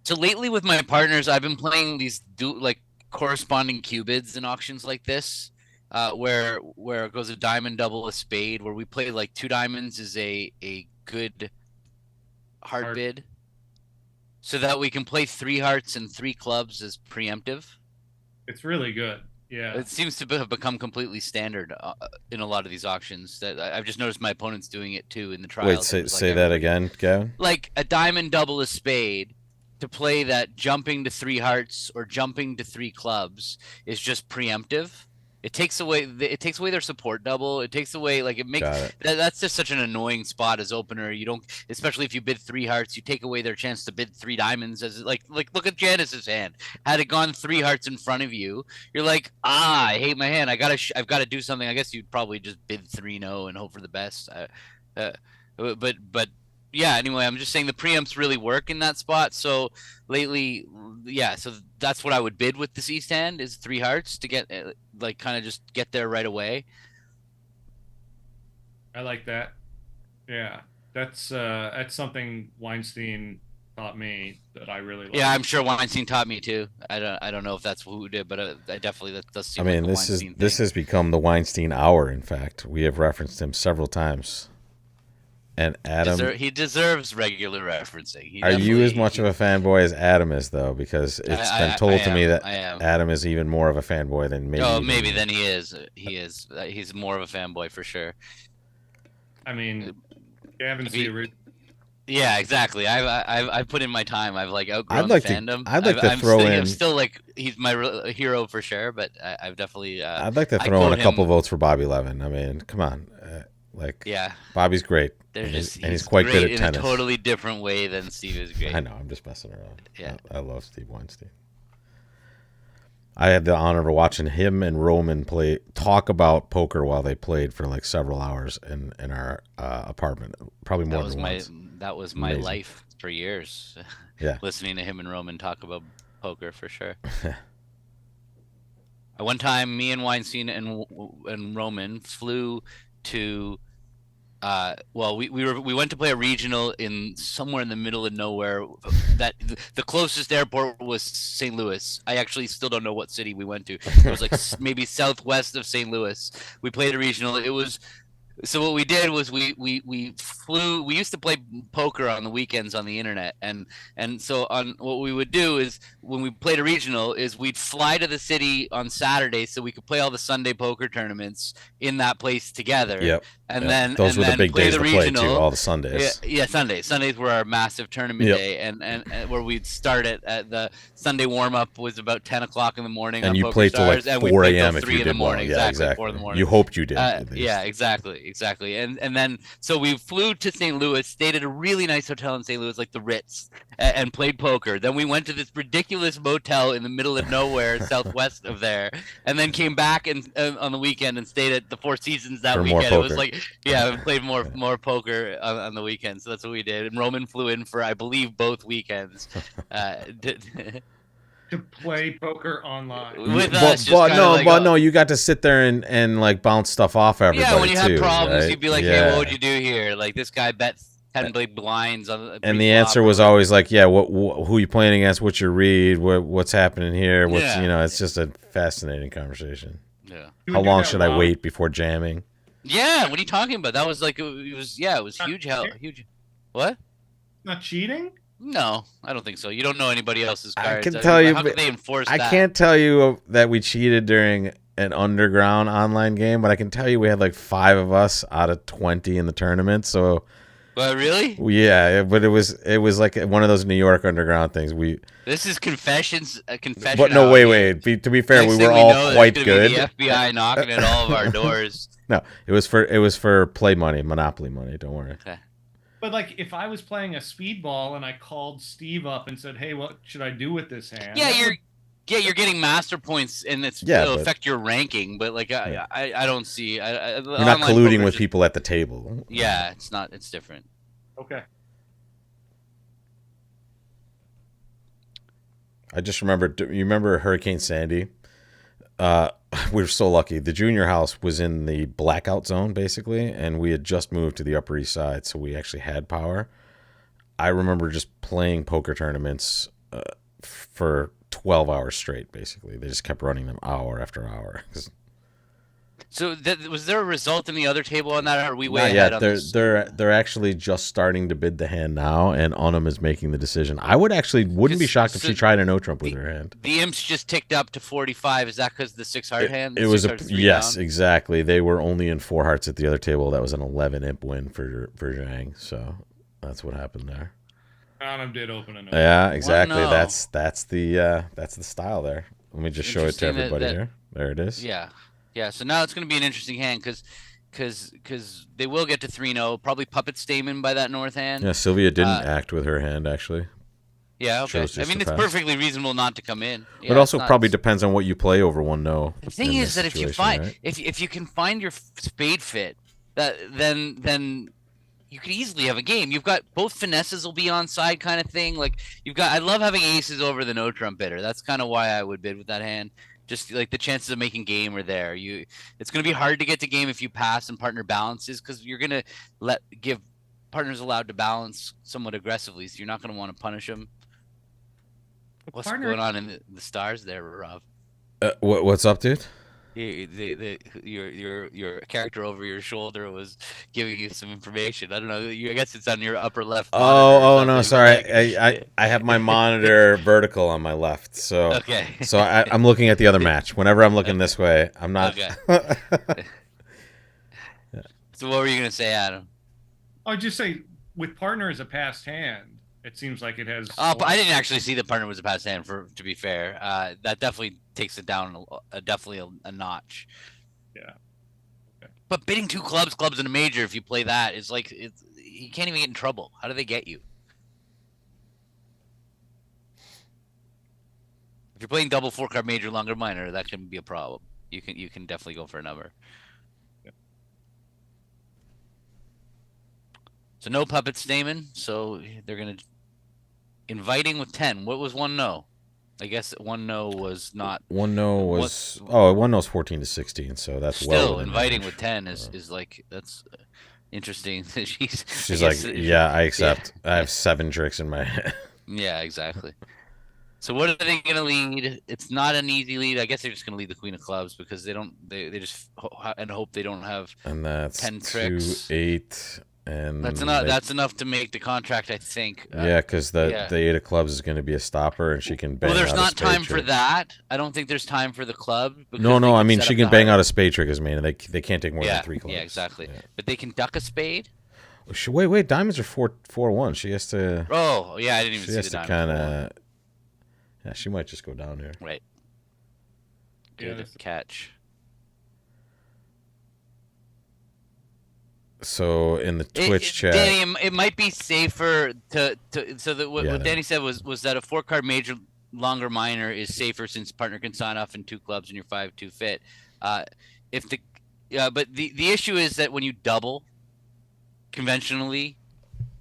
So lately with my partners, I've been playing these corresponding cubids in auctions like this, where it goes a diamond, double, a spade, where we play like 2 diamonds is a good heart bid, so that we can play 3 hearts and 3 clubs as preemptive. It's really good. Yeah. It seems to have become completely standard in a lot of these auctions. That I've just noticed my opponents doing it too in the trials. Wait, say that again, Gavin. Like a diamond double a spade, to play that jumping to 3 hearts or jumping to 3 clubs is just preemptive. It takes away their support double. It takes away, like, it makes that's just such an annoying spot as opener. You don't, especially if you bid 3 hearts, you take away their chance to bid 3 diamonds. As like look at Janice's hand. Had it gone 3 hearts in front of you, you're like, I hate my hand. I've got to do something. I guess you'd probably just bid 3-0 and hope for the best. But yeah, anyway, I'm just saying the preempts really work in that spot. So lately, yeah, so that's what I would bid with this East hand is 3 hearts to get, like, kind of just get there right away. I like that. Yeah, that's something Weinstein taught me that I really like. Yeah, I'm sure Weinstein taught me too. I don't know if that's who did, but I definitely, that does seem. I mean, like this has become the Weinstein hour. In fact, we have referenced him several times. And Adam, he deserves regular referencing. Are you as much of a fanboy as Adam is, though? Because it's been told to me that Adam is even more of a fanboy than maybe. Oh, maybe than he is. He is. He's more of a fanboy for sure. I mean, Gavin's the original. Yeah, exactly. I've put in my time. I've like outgrown the fandom. I'm still like, he's my hero for sure, but I've definitely. I'd like to throw in a couple votes for Bobby Levin. I mean, come on. Yeah, Bobby's great. He's quite good at tennis. In a totally different way than Steve is great. I know. I'm just messing around. Yeah, I love Steve Weinstein. I had the honor of watching him and Roman talk about poker while they played for like several hours in our apartment. Probably more than once. That was my life for years. Yeah, listening to him and Roman talk about poker for sure. One time, me and Weinstein and Roman flew to. We went to play a regional in somewhere in the middle of nowhere. That the closest airport was St. Louis. I actually still don't know what city we went to. It was like maybe southwest of St. Louis. We played a regional. It was. So what we did was we flew. We used to play poker on the weekends on the internet, and so on. What we would do is when we played a regional, is we'd fly to the city on Saturday so we could play all the Sunday poker tournaments in that place together. Yep. And then those were the big days to play too. All the Sundays. Yeah, Sundays. Sundays were our massive tournament day, and where we'd start at the Sunday warm up was about 10 o'clock in the morning. And on you Poker played till like Stars, 4 a.m. if you did in the morning. Well. Yeah, exactly. 4 in the morning. You hoped you did. Yeah, exactly. And then so we flew to St. Louis, stayed at a really nice hotel in St. Louis, like the Ritz, and played poker. Then we went to this ridiculous motel in the middle of nowhere, southwest of there, and then came back and on the weekend and stayed at the Four Seasons that weekend. It was like, we played more poker on the weekend. So that's what we did. And Roman flew in for, I believe, both weekends. To play poker online with us, no, you got to sit there and like bounce stuff off everybody. Yeah, when you had problems, right? You'd be like, "Hey, what would you do here?" Like, this guy bet 10 big blinds on. And the answer was always like, "Yeah, who you playing against? What's your read? What's happening here? It's just a fascinating conversation." Yeah. How long should I wait before jamming? Yeah, what are you talking about? That was like it was huge. Huge. What? Not cheating. No, I don't think so. You don't know anybody else's cards. I can tell you. How can they enforce that? I can't tell you that we cheated during an underground online game, but I can tell you we had like 5 of us out of 20 in the tournament. So. Well, really? Yeah, but it was like one of those New York underground things. This is confessions. Confession. But no, wait. To be fair, we were all quite good. The FBI knocking at all of our doors. No, it was for play money, Monopoly money. Don't worry. Okay. But like, if I was playing a speedball and I called Steve up and said, "Hey, what should I do with this hand?" Yeah, you're getting master points, and it'll affect your ranking. But like, I don't see. You're not colluding with people at the table. Yeah, it's not. It's different. Okay. I just remember. You remember Hurricane Sandy? We were so lucky. The junior house was in the blackout zone, basically, and we had just moved to the Upper East Side, so we actually had power. I remember just playing poker tournaments for 12 hours straight, basically. They just kept running them hour after hour. So was there a result in the other table on that? Or are we way Not ahead yet. on They're this? they're actually just starting to bid the hand now, and Onum is making the decision. I wouldn't be shocked if she tried a no trump with her hand. The imps just ticked up to 45. Is that because the 6 heart hand? It was yes, down? exactly. They were only in 4 hearts at the other table. That was an 11 imp win for Zhang. So that's what happened there. Onum did open a no. Yeah, exactly. no. That's the style there. Let me just show it to everybody here. There it is. Yeah. So now it's going to be an interesting hand because they will get to 3-0. Probably puppet Stamen by that north hand. Yeah, Sylvia didn't act with her hand actually. Yeah, okay. I mean, it's perfectly reasonable not to come in. Yeah, but also probably depends on what you play over 1-0. The thing is that if you find right? if you can find your spade fit, then you could easily have a game. You've got both finesses will be on side kind of thing. Like I love having aces over the no trump bidder. That's kind of why I would bid with that hand. Just like the chances of making game are there. It's going to be hard to get to game if you pass and partner balances because you're going to give partners allowed to balance somewhat aggressively. So you're not going to want to punish them. What's going on in the stars there, Rob? What's up, dude? Your character over your shoulder was giving you some information. I don't know. I guess it's on your upper left. Oh no, sorry. I have my monitor vertical on my left, so okay. So I'm looking at the other match. Whenever I'm looking this way, I'm not. Okay. So what were you gonna say, Adam? I'd just say with partner as a passed hand, it seems like it has. But I didn't actually see the partner was a passed hand. To be fair, that definitely takes it down definitely a notch. Yeah. Okay. But bidding 2 clubs in a major, if you play that, is like you can't even get in trouble. How do they get you? If you're playing double 4-card major, longer minor, that can be a problem. You can definitely go for a number. Yeah. So no puppet Stamen. So they're gonna inviting with 10. What was 1-0? I guess 1-0 was not. 1-0 was 1-0's 14-16. So that's still inviting with 10 is like that's interesting. She's like, yeah, I accept. Yeah. I have 7 tricks in my head. Yeah, exactly. So what are they going to lead? It's not an easy lead. I guess they're just going to lead the queen of clubs because they don't. They just hope they don't have. And that's 10 tricks. 2-8. And that's enough. That's enough to make the contract, I think. Yeah, because the 8 of clubs is going to be a stopper, and she can bang. Well, there's out not a spade time trick. for that. I don't think there's time for the club. No. I mean, she can bang out a spade trick as main, and they can't take more than 3 clubs. Yeah, exactly. Yeah. But they can duck a spade. Wait. Diamonds are 4-1. She has to. Oh yeah, I didn't even see the diamonds. She has to kind of. Yeah, she might just go down here. Right. Good catch. So in the Twitch chat, Danny, it might be safer to so that what Danny said was that a 4-card major longer minor is safer since partner can sign off in 2 clubs and you're 5-2 fit. But the issue is that when you double conventionally,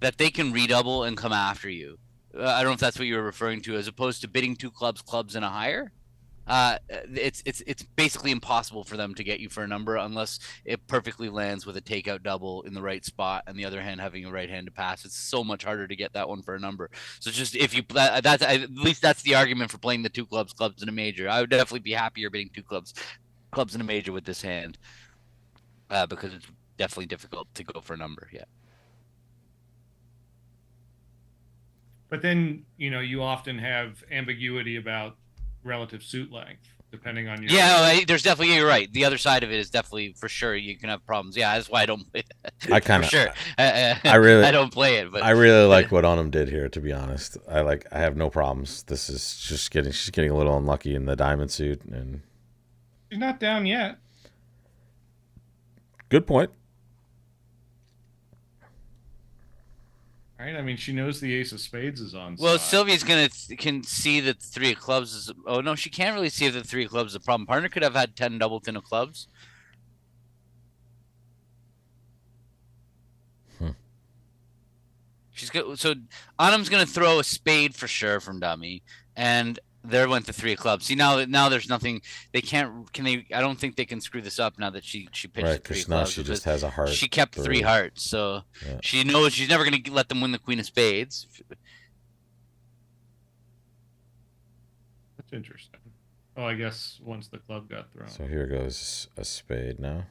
that they can redouble and come after you. I don't know if that's what you were referring to, as opposed to bidding 2 clubs and a higher. It's basically impossible for them to get you for a number unless it perfectly lands with a takeout double in the right spot and the other hand having a right hand to pass. It's so much harder to get that one for a number. So just if you that's at least that's the argument for playing the 2 clubs in a major. I would definitely be happier bidding 2 clubs in a major with this hand because it's definitely difficult to go for a number. Yeah. But then, you often have ambiguity about relative suit length, depending on your... Yeah, there's definitely, you're right. The other side of it is definitely, for sure, you can have problems. Yeah, that's why I don't play it. I kind of... For sure. I don't play it, but... I really like what Onum did here, to be honest. I have no problems. This is just she's getting a little unlucky in the diamond suit, and... She's not down yet. Good point. Right? I mean, she knows the ace of spades is on. Well, side. Sylvia's can see that the 3 of clubs is. Oh no, she can't really see if the 3 of clubs is a problem. Partner could have had 10 double 10 of clubs. She's got so Autumn's gonna throw a spade for sure from dummy, and there went the 3 of clubs. See now there's nothing they can't. Can they? I don't think they can screw this up now that she pitched right, 3 of clubs. Now she just has a heart. She kept 3 hearts, so she knows she's never going to let them win the queen of spades. That's interesting. Oh, I guess once the club got thrown. So here goes a spade now.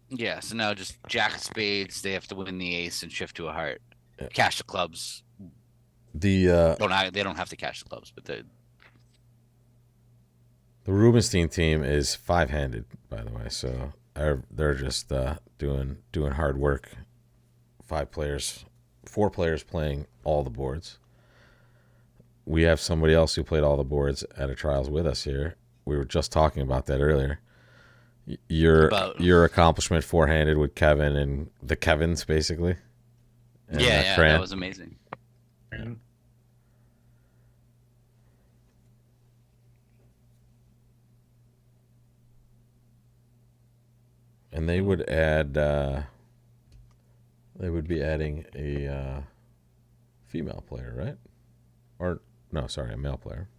Yeah, so now just jack of spades. They have to win the ace and shift to a heart. Yeah. Cash the clubs. The They don't have to cash the clubs, but the Rubenstein team is 5-handed, by the way. So they're just doing hard work. 4 players playing all the boards. We have somebody else who played all the boards at a trials with us here. We were just talking about that earlier. Your accomplishment 4-handed with Kevin and the Kevins, basically. And yeah, that was amazing. Yeah. And they would add. They would be adding a female player, right? Or no, sorry, a male player.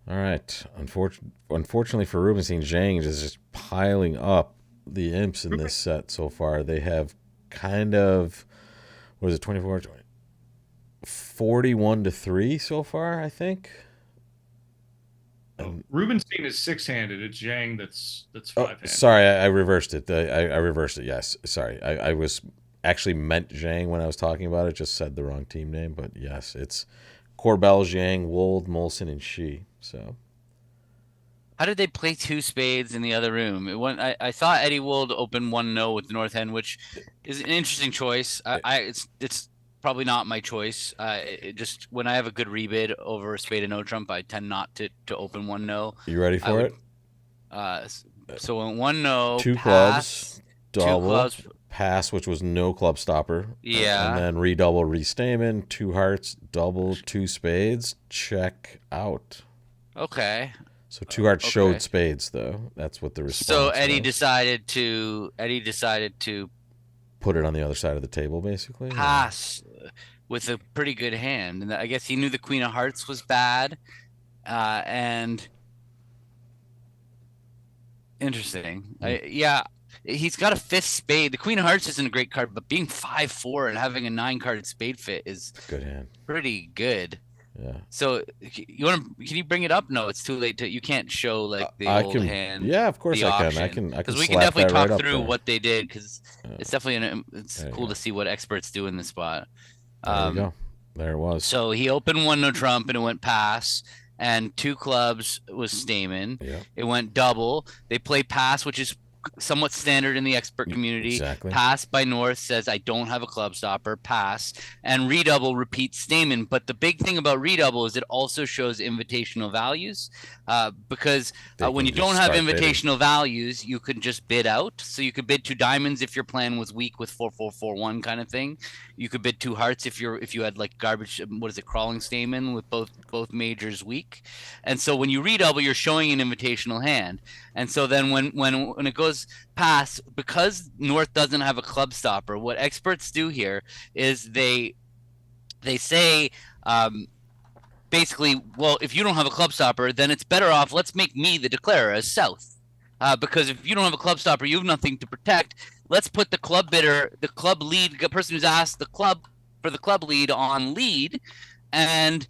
All right. Unfortunately for Rubenstein, Zhang is just piling up the imps in this set so far. They have kind of, what is it, 24, 20, 41-3 so far, I think. Rubenstein is 6-handed. It's Zhang that's 5-handed. Sorry, I reversed it. I reversed it. Yes, sorry. I was actually meant Zhang when I was talking about it. Just said the wrong team name, but yes, it's Corbell, Zhang, Wold, Molson, and Shi. So, how did they play 2 spades in the other room? I thought Eddie Wold opened 1-0 with the North End, which is an interesting choice. It's probably not my choice. Just when I have a good rebid over a spade and no trump, I tend not to open 1-0. You ready for it? So when 1-0, 2 pass, clubs, double, 2 clubs, pass, which was no club stopper. Yeah. And then redouble, restamen, 2 hearts, double, 2 spades, check out. Okay. So 2 hearts showed spades, though. That's what the response So Eddie was. decided to Put it on the other side of the table, basically. Pass with a pretty good hand, and I guess he knew the Queen of Hearts was bad, and interesting. He's got a 5th spade. The Queen of Hearts isn't a great card, but being 5-4 and having a 9-card spade fit is good hand. Pretty good. Yeah. So can you bring it up? No, it's too late. You can't show like the old hand. Yeah, of course I can. I can. Because we can definitely talk through there. what they did. Because it's definitely it's cool to see what experts do in this spot. There you go. There it was. So he opened 1 no trump and it went pass, and 2 clubs was Stamen. Yeah. It went double. They play pass, which is somewhat standard in the expert community. Exactly. Pass by North says, I don't have a club stopper. Pass. And redouble repeats Stamen. But the big thing about redouble is it also shows invitational values, because when you don't have invitational values, you can just bid out. So you could bid 2 diamonds if your plan was weak with 4-4-4-1 kind of thing. You could bid 2 hearts if you had like garbage, crawling Stamen with both majors weak. And so when you redouble, you're showing an invitational hand. And so then when it goes pass, because North doesn't have a club stopper, what experts do here is they say basically, well, if you don't have a club stopper, then it's better off, let's make me the declarer as South. Because if you don't have a club stopper, you have nothing to protect. Let's put the club bidder, the club lead, the person who's asked the club for the club lead on lead. And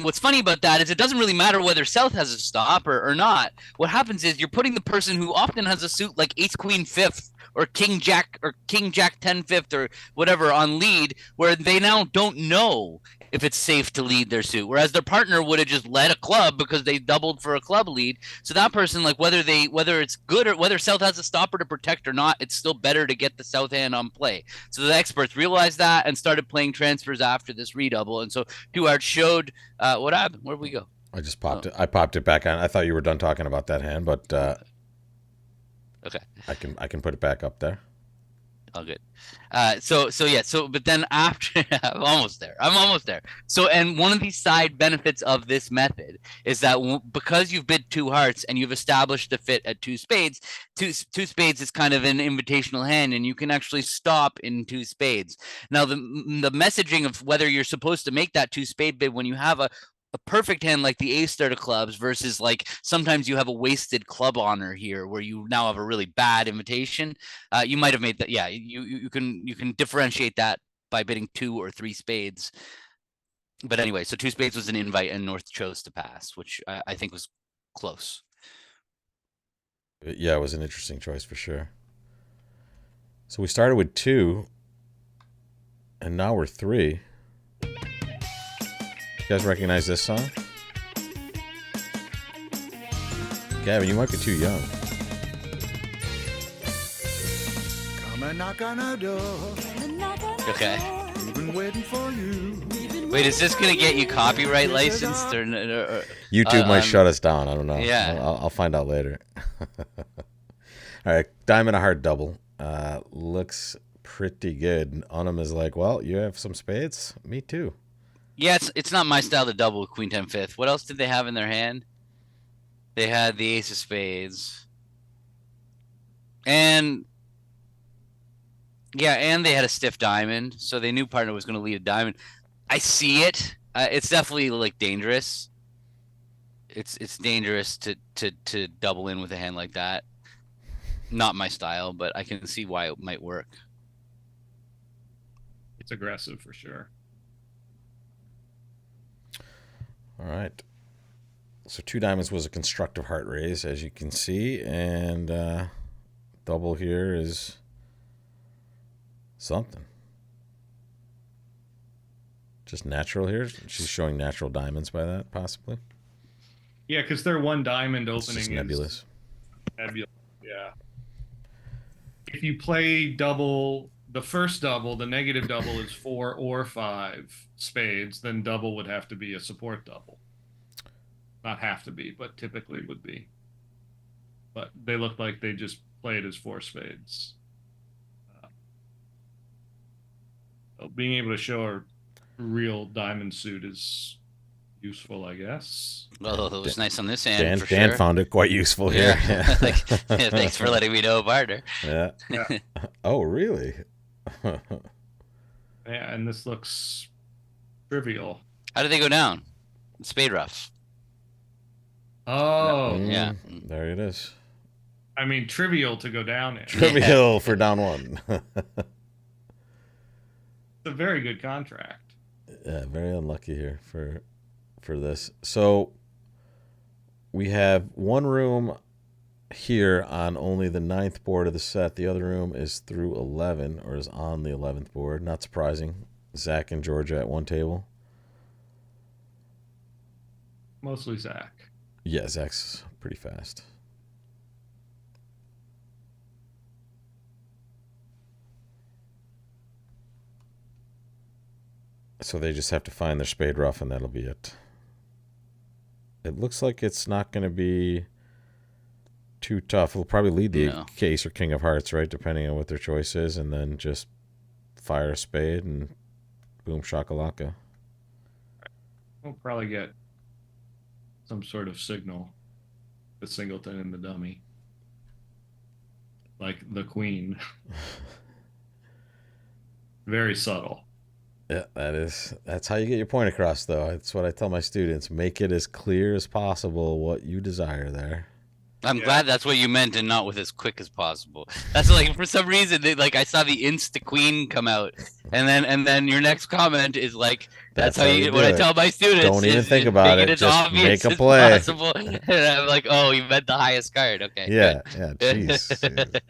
what's funny about that is it doesn't really matter whether South has a stopper or not. What happens is you're putting the person who often has a suit like Ace Queen 5th or King Jack 10 5th or whatever on lead, where they now don't know if it's safe to lead their suit, whereas their partner would have just led a club because they doubled for a club lead. So that person, like whether it's good or whether South has a stopper to protect or not, it's still better to get the South hand on play. So the experts realized that and started playing transfers after this redouble. And so 2 hearts showed what happened. Where'd we go? I just popped it. I popped it back on. I thought you were done talking about that hand, but okay, I can put it back up there. Oh, good. But then after, I'm almost there. So, and one of these side benefits of this method is that because you've bid 2 hearts and you've established the fit at 2 spades, two spades is kind of an invitational hand, and you can actually stop in 2 spades. Now, the messaging of whether you're supposed to make that 2 spade bid when you have a a perfect hand like the ace there to clubs versus like sometimes you have a wasted club honor here where you now have a really bad invitation. You might have made that. Yeah, you can differentiate that by bidding 2 or 3 spades. But anyway, so 2 spades was an invite and North chose to pass, which I think was close. Yeah, it was an interesting choice for sure. So we started with 2, and now we're 3. You guys recognize this song? Gavin, you might be too young. Come and knock on our door. Okay. We've been waiting for you. Wait, is this gonna get you copyright licensed or YouTube might shut us down. I don't know. Yeah. I'll find out later. All right, diamond a heart double. Looks pretty good. Unum is like, well, you have some spades. Me too. Yeah, it's not my style to double with Queen 10 fifth. What else did they have in their hand? They had the ace of spades. And yeah, and they had a stiff diamond, so they knew partner was going to lead a diamond. I see it. It's definitely like dangerous. It's dangerous to double in with a hand like that. Not my style, but I can see why it might work. It's aggressive for sure. All right. So 2 diamonds was a constructive heart raise, as you can see, and double here is something. Just natural here. She's showing natural diamonds by that, possibly. Yeah, because their 1 diamond It's opening just nebulous. nebulous. Yeah. If you play double, the first double, the negative double is 4 or 5 spades, then double would have to be a support double. Not have to be, but typically would be. But they look like they just played as 4 spades. So being able to show a real diamond suit is useful, I guess. Well, it was nice on this hand. Dan found it quite useful here. Yeah. Thanks for letting me know, partner. Yeah. Yeah. Oh, really? Yeah, and this looks trivial. How did they go down? Spade rough. Oh, Yeah. There it is. I mean, trivial to go down in. Trivial for down 1. It's a very good contract. Yeah, very unlucky here for this. So we have one room here on only the 9th board of the set. The other room is through 11, or is on the 11th board. Not surprising. Zach and Georgia at one table. Mostly Zach. Yeah, Zach's pretty fast. So they just have to find their spade rough, and that'll be it. It looks like it's not going to be too tough. We'll probably lead the ace or king of hearts, right, depending on what their choice is, and then just fire a spade and boom shakalaka. We'll probably get some sort of signal, the singleton and the dummy, like the queen. Very subtle. Yeah, that's how you get your point across, though. That's what I tell my students. Make it as clear as possible what you desire there. I'm glad that's what you meant and not with as quick as possible. That's like, for some reason, I saw the insta queen come out, and then your next comment is like, that's how you what I tell my students. Don't even think about it. Just make a play. Possible. And I'm like, oh, you meant the highest card. Okay. Yeah, good. yeah, jeez.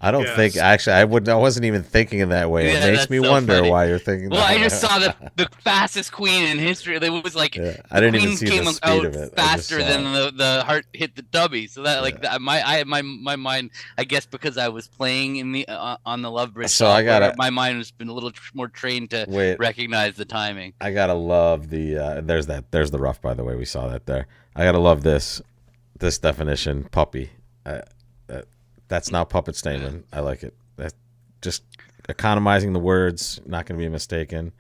I don't think actually I wasn't even thinking in that way. Yeah, it makes me so wonder funny. why you're thinking Well, that I way. just saw the fastest queen in history. It was like I didn't even queen see came the speed out of it. faster than the heart hit the dummy. So that I had my mind, I guess, because I was playing in the on the Love Bridge. So my mind has been a little more trained to recognize the timing. I gotta love the there's the rough, by the way. We saw that there. I gotta love this definition, puppy. That's now puppet statement. I like it. That's just economizing the words, not going to be mistaken.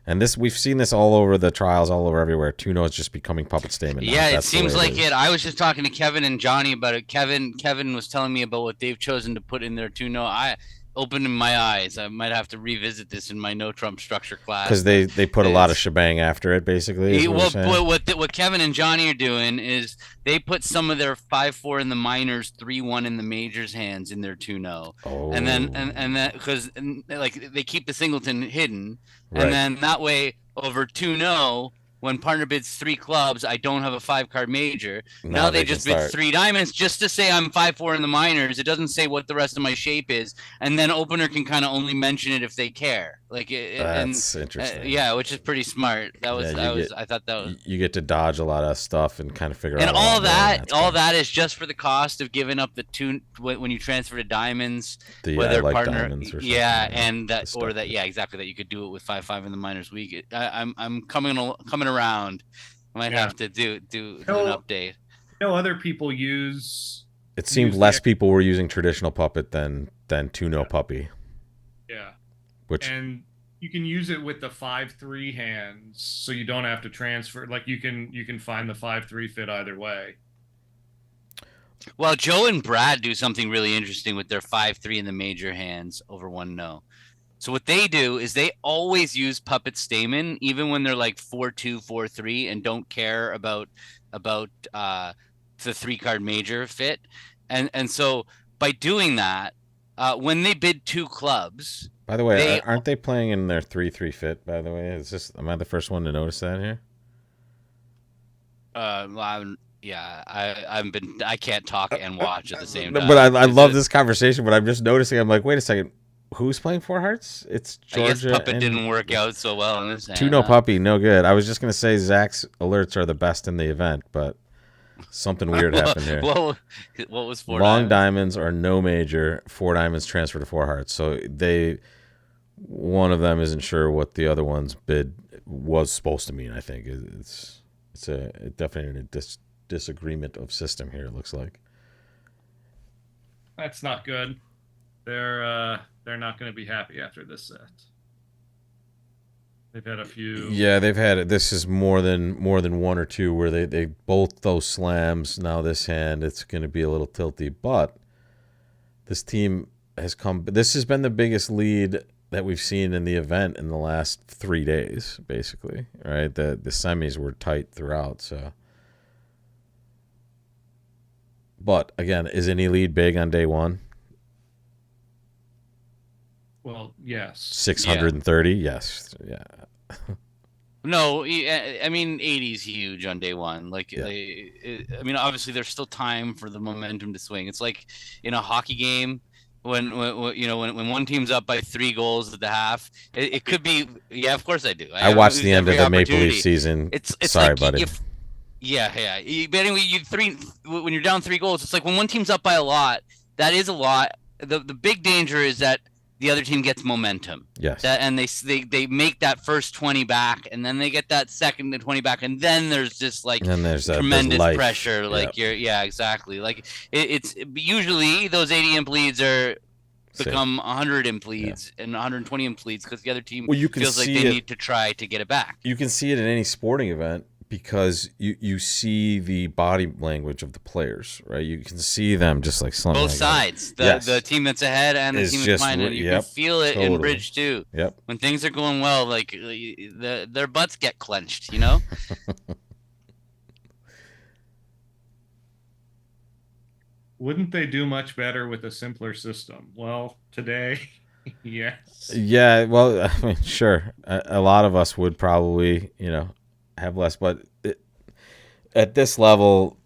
And this, we've seen this all over the trials, all over everywhere. 2-0 is just becoming puppet statement. Yeah, it seems like it. I was just talking to Kevin and Johnny about it. Kevin was telling me about what they've chosen to put in their 2-0. opening my eyes. I might have to revisit this in my no Trump structure class. Because they put a lot of It's- shebang after it, basically. Is what you're saying? what Kevin and Johnny are doing is they put some of their 5-4 in the minors, 3-1 in the majors hands in their 2-0, Oh. and then because like they keep the singleton hidden, Right. and then that way over 2-0. When partner bids 3 clubs, I don't have a 5-card major. Now they just bid 3 diamonds just to say I'm 5-4 in the minors. It doesn't say what the rest of my shape is, and then opener can kind of only mention it if they care. Like That's interesting. yeah, which is pretty smart. I thought that was. You get to dodge a lot of stuff and kind of figure out. And all that is just for the cost of giving up the 2 when you transfer to diamonds. Whether partner, diamonds or something. Yeah, and that exactly that you could do it with 5-5 in the minors week. I'm coming around. I might have to do an update. Other people use. It seemed less people were using traditional puppet than 2-0 puppy. Yeah. And you can use it with the 5-3 hands, so you don't have to transfer. Like you can find the 5-3 fit either way. Well, Joe and Brad do something really interesting with their 5-3 in the major hands over 1-0. So what they do is they always use puppet stamen, even when they're like 4-2, 4-3, and don't care about the 3-card major fit. And so by doing that, when they bid 2 clubs. By the way, aren't they playing in their 3-3 fit? By the way, am I the first one to notice that here? I can't talk and watch at the same time. But I love this conversation. But I'm just noticing. I'm like, wait a second. Who's playing 4 hearts? It's Georgia. I guess puppet didn't work out so well in this. 2-0 puppy, no good. I was just gonna say Zach's alerts are the best in the event, but something weird happened here. What was 4 long diamonds or no major, 4 diamonds transfer to 4 hearts. So one of them isn't sure what the other one's bid was supposed to mean. I think it's definitely a disagreement of system here. It looks like that's not good. They're not going to be happy after this set. They've had a few. Yeah, they've had it. This is more than 1 or 2 where they both those slams. Now this hand, it's going to be a little tilty, but this team has come. This has been the biggest lead that we've seen in the event in the last 3 days, basically. Right, the semis were tight throughout. So, but again, is any lead big on day 1? Well, yes. 630, yes, yeah. No, I mean 80 is huge on day 1. Like, yeah. I mean, obviously there's still time for the momentum to swing. It's like in a hockey game when one team's up by 3 goals at the half. It could be. Yeah, of course I do. I watched the end of the Maple Leaf season. It's sorry, like buddy. Yeah. But anyway, when you're down 3 goals, it's like when one team's up by a lot. That is a lot. The big danger is that the other team gets momentum. Yes. And they make that first 20 back, and then they get that second 20 back, and then there's just like tremendous pressure. Like exactly. Like it's usually those 80 imp leads become 100 imp leads and 120 imp leads because the other team feels like they need to try to get it back. You can see it in any sporting event because you see the body language of the players, right? You can see them just like slumming. Both sides, the team that's ahead and the team that's behind, and you can feel it in bridge too. Yep. When things are going well, like their butts get clenched, you know. Wouldn't they do much better with a simpler system? Well, today, yes. Yeah, well, I mean, sure. A lot of us would probably, have less, but at this level,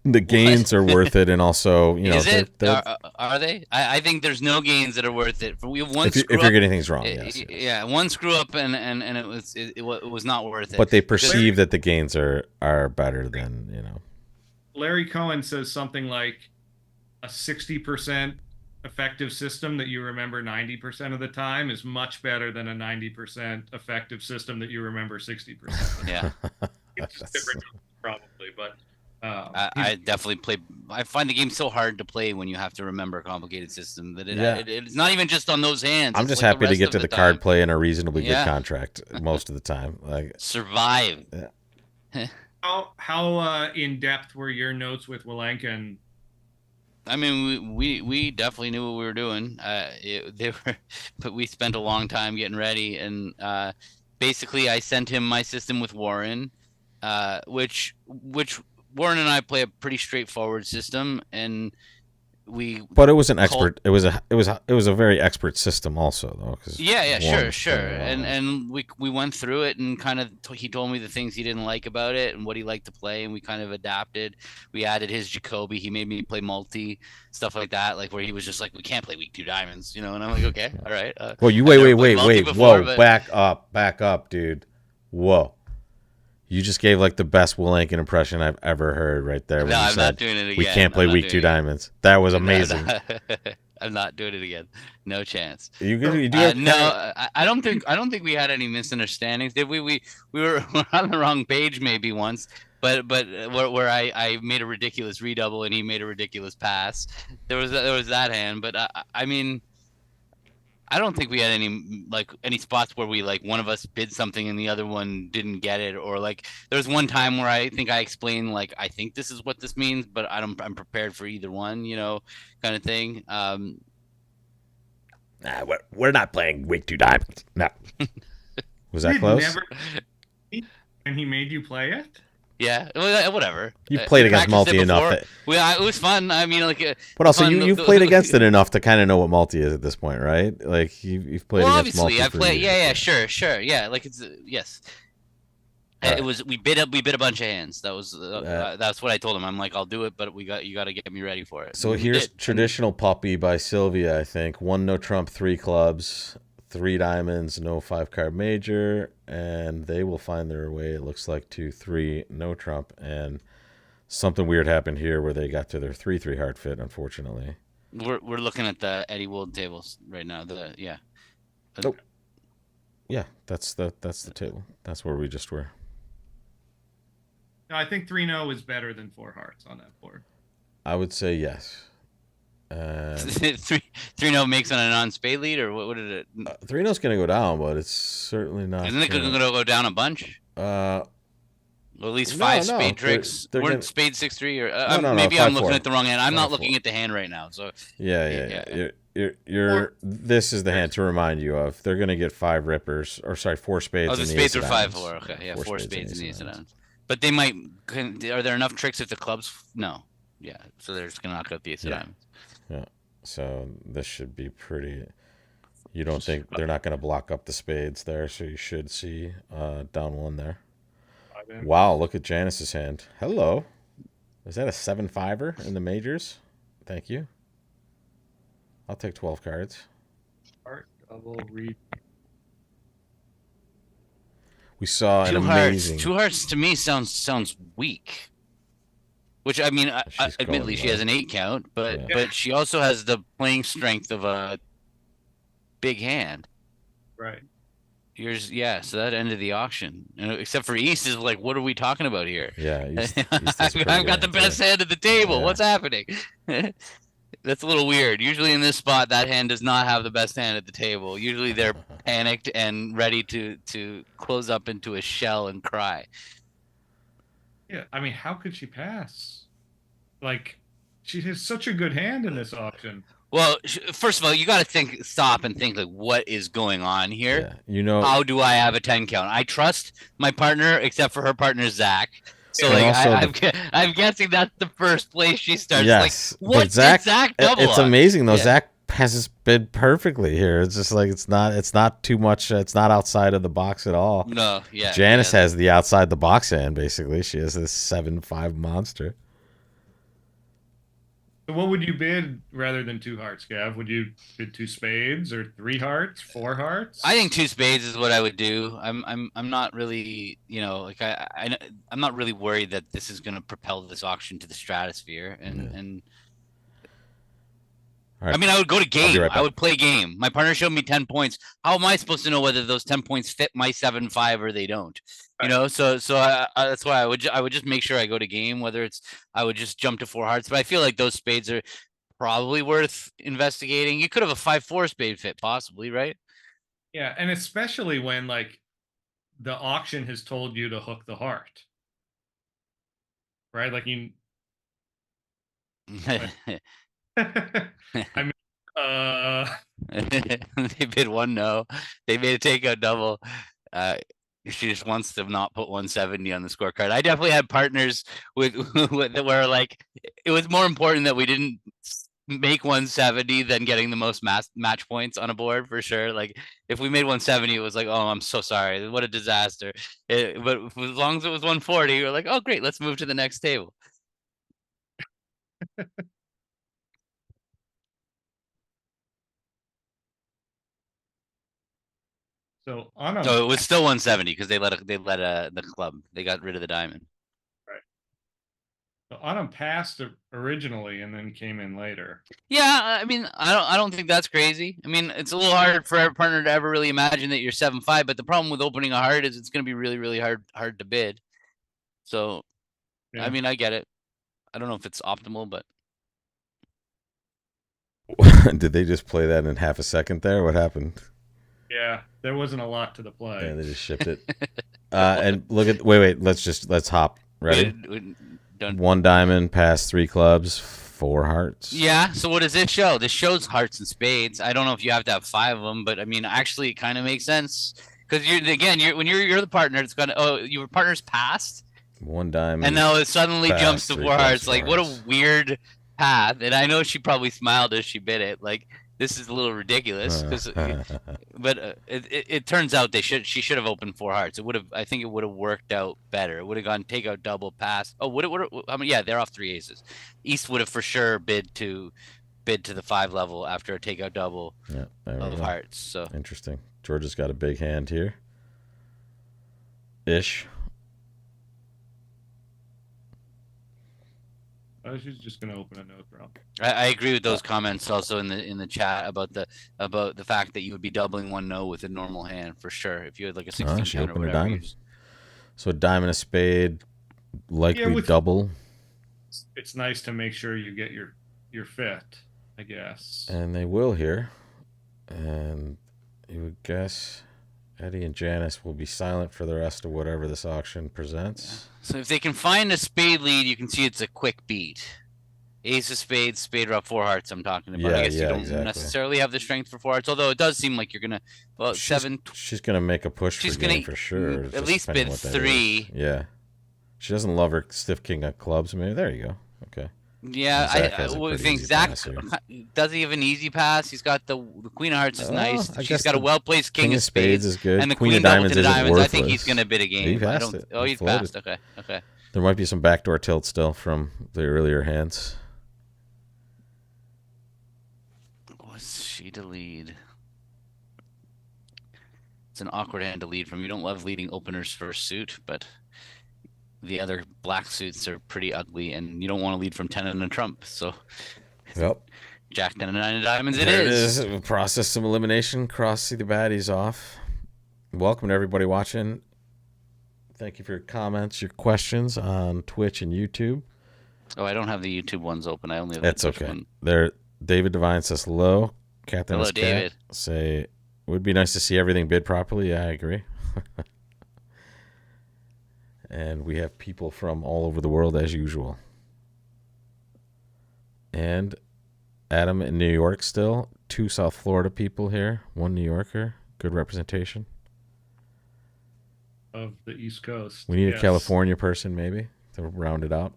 the gains are worth it, and also, is it? Are they? I think there's no gains that are worth it. We have one. If you're getting things wrong, yes. Yeah, one screw up, and it was not worth it. But they perceive that the gains are better than Larry Cohen says something like a 60% effective system that you remember 90% of the time is much better than a 90% effective system that you remember 60%. Yeah. It's different, probably, but I definitely play. I find the game so hard to play when you have to remember a complicated system that it's not even just on those hands. I'm just happy to get to the card play in a reasonably good contract most of the time. Like survive. Yeah. How in depth were your notes with Welenkin I mean, we definitely knew what we were doing. They were, but we spent a long time getting ready, and basically, I sent him my system with Warren, which Warren and I play a pretty straightforward system, and we But it was an called. expert. It was a very expert system also though. 'Cause Yeah, Warren sure, was sure. playing it all. And we went through it and kind of he told me the things he didn't like about it and what he liked to play, and we kind of adapted. We added his Jacoby. He made me play multi stuff like that, like where he was just like, we can't play weak 2 diamonds, And I'm like, okay, all right. Well, you I've never wait, played multi before, whoa, but back up, dude. Whoa. You just gave like the best Will Ankin impression I've ever heard right there. When no, you I'm said, not doing it again. we can't play I'm not weak doing 2 it again. diamonds. That was No, amazing. I'm not doing it again. No chance. You do have No, I don't think we had any misunderstandings. Did we? We were on the wrong page maybe once, but where I made a ridiculous redouble and he made a ridiculous pass. There was that hand, but I mean, I don't think we had any spots where we like one of us bid something and the other one didn't get it, or like there was one time where I think I explained like I think this is what this means, but I'm prepared for either one, kind of thing. Nah, we're not playing weak 2 diamonds. No. Was that You'd close? never, and he made you play it. Yeah, whatever. You played We against practiced multi it enough. before. It was fun. I mean, like. But also, fun, you've played against it enough to kind of know what multi is at this point, right? Like you've played Well, against multi. obviously, I for played. years. Sure. Yeah, like it's yes. All It was we bid a bunch of hands. That was that's what I told him. I'm like, I'll do it, but you got to get me ready for it. So And we here's did. traditional puppy by Sylvia. I think 1 no trump, 3 clubs, 3 diamonds, no 5-card major, and they will find their way. It looks like to 3 no trump, and something weird happened here where they got to their 3 hard fit. Unfortunately, We're looking at the Eddie Wold tables right now. Nope. Yeah, that's the table. That's where we just were. No, I think 3-0 is better than 4 hearts on that board. I would say yes. 3-0 makes on a non-spade lead, or what did it? 3-0's going to go down, but it's certainly not. Isn't it going to go down a bunch? Well, Well, at least No, 5 no, spade tricks. they're Weren't gonna- spade 6-3 or No, maybe I'm 5-4. looking at the wrong hand. I'm not 5-4. looking at the hand right now. So Yeah. You're this is the hand to remind you of. They're going to get 5 rippers, or sorry, 4 spades. the and spades ace are of 5-4. diamonds. Okay, yeah, 4 4 spades and the ace of diamonds. diamonds. But they might. Are there enough tricks if the clubs? No. Yeah, so they're just gonna knock out the ace of Yeah. diamonds. Yeah. So this should be pretty. You don't think they're not going to block up the spades there, so you should see down 1 there. Wow, look at Janice's hand. Hello. Is that a 7-5er in the majors? Thank you. I'll take 12 cards. Heart, double, read. We saw an 2 amazing. hearts. 2 hearts to me sounds weak. Which I mean, She's admittedly, going she has an 8 count, but Yeah. but she also has the playing strength of a big hand. Right. Yours, yeah. So that ended the auction, except for East is like, what are we talking about here? Yeah, I've got the best hand at the table. Yeah. What's happening? That's a little weird. Usually in this spot, that hand does not have the best hand at the table. Usually they're panicked and ready to close up into a shell and cry. Yeah, I mean, how could she pass? Like, she has such a good hand in this auction. Well, first of all, you got to stop and think like, what is going on here? Yeah, you know. How do I have a 10 count? I trust my partner, except for her partner Zach. So And like, also I'm guessing that's the first place she starts. Yes, like, what but Zach, did Zach double it's on? amazing though. Yeah. Zach has his bid perfectly here. It's just like it's not too much. It's not outside of the box at all. No, yeah. Janice yeah. has the outside the box hand basically. She has this 7-5 monster. So what would you bid rather than 2 hearts, Gav? Would you bid 2 spades or 3 hearts, 4 hearts? I think 2 spades is what I would do. I'm not really, like I'm not really worried that this is going to propel this auction to the stratosphere. And All right. I mean, I would go to game. right back. I would play game. My partner showed me 10 points. How am I supposed to know whether those 10 points fit my 7-5 or they don't? You know, so that's why I would just make sure I go to game. Whether it's I would just jump to 4 hearts, but I feel like those spades are probably worth investigating. You could have a 5-4 spade fit, possibly, right? Yeah, and especially when like the auction has told you to hook the heart, right? Like you. I mean, They bid 1 no. They made a takeout double. She just wants to not put 170 on the scorecard. I definitely had partners with that were like, it was more important that we didn't make 170 than getting the most match points on a board for sure. Like if we made 170, it was like, oh, I'm so sorry, what a disaster. But as long as it was 140, we're like, oh great, let's move to the next table. so on No, a it was still 170 because they let the club. They got rid of the diamond. so Autumn passed originally and then came in later. Yeah, I mean, I don't think that's crazy. I mean, it's a little hard for our partner to ever really imagine that you're 7-5, but the problem with opening a heart is it's going to be really, really hard to bid. So, Yeah. I mean, I get it. I don't know if it's optimal, but Did they just play that in half a second there? What happened? Yeah, there wasn't a lot to the play. Yeah, they just shipped it. And look at wait. Let's hop. Ready? Done. 1 diamond, pass 3 clubs, 4 hearts. Yeah. So what does this show? This shows hearts and spades. I don't know if you have to have 5 of them, but I mean, actually, it kind of makes sense because you're when you're the partner. It's gonna your partner's passed. 1 diamond, and now it suddenly pass, jumps to 3 4 hearts. clubs, Like 4 what a hearts. weird path. And I know she probably smiled as she bid it. Like this is a little ridiculous because. But it turns out she should have opened 4 hearts. I think it would have worked out better. It would have gone takeout double pass. Oh, I mean, yeah, they're off 3 aces. East would have for sure bid to the 5 level after a takeout double Yeah, there we of go. hearts. So Interesting. Georgia's got a big hand here. Ish. She's just gonna open a no throw. I agree with those comments also in the chat about the fact that you would be doubling 1 no with a normal hand for sure if you had like a 16 she count or opened a whatever. diamond. So a diamond, a spade, likely with- double. It's nice to make sure you get your fit, I guess. And they will here. And you would guess Eddie and Janice will be silent for the rest of whatever this auction presents. So if they can find a spade lead, you can see it's a quick beat. Ace of spades, spade up 4 hearts. I'm talking about. Yeah, I guess you don't exactly. necessarily have the strength for 4 hearts, although it does seem like you're gonna. Well, She's gonna make a push She's for game gonna for sure. at just least depending bid what that 3. is. Yeah. She doesn't love her stiff king of clubs. Maybe there you go. Okay. Yeah, Zach has a I pretty think easy Zach pass here. does he have an easy pass? He's got the queen of hearts is nice. I She's guess got a the well placed king of spades is good. and the queen queen of double diamonds to the isn't diamonds. worthless. I think he's gonna bid a game. He passed it. Oh, He he's floated. passed. Okay. There might be some backdoor tilt still from the earlier hands. What's she to lead? It's an awkward hand to lead from. You don't love leading openers first suit, but the other black suits are pretty ugly, and you don't want to lead from 10 and a trump. So, Yep. Jack 10 and 9 of diamonds. There it is. We'll process some elimination. See the baddies off. Welcome to everybody watching. Thank you for your comments, your questions on Twitch and YouTube. Oh, I don't have the YouTube ones open. I only have That's the Twitch okay. one. There, David Devine says hello. Captain Hello, is Cat. David. Say it would be nice to see everything bid properly. Yeah, I agree. And we have people from all over the world as usual. And Adam in New York still. 2 South Florida people here. 1 New Yorker. Good representation. Of the East Coast. We need Yes. a California person maybe to round it out.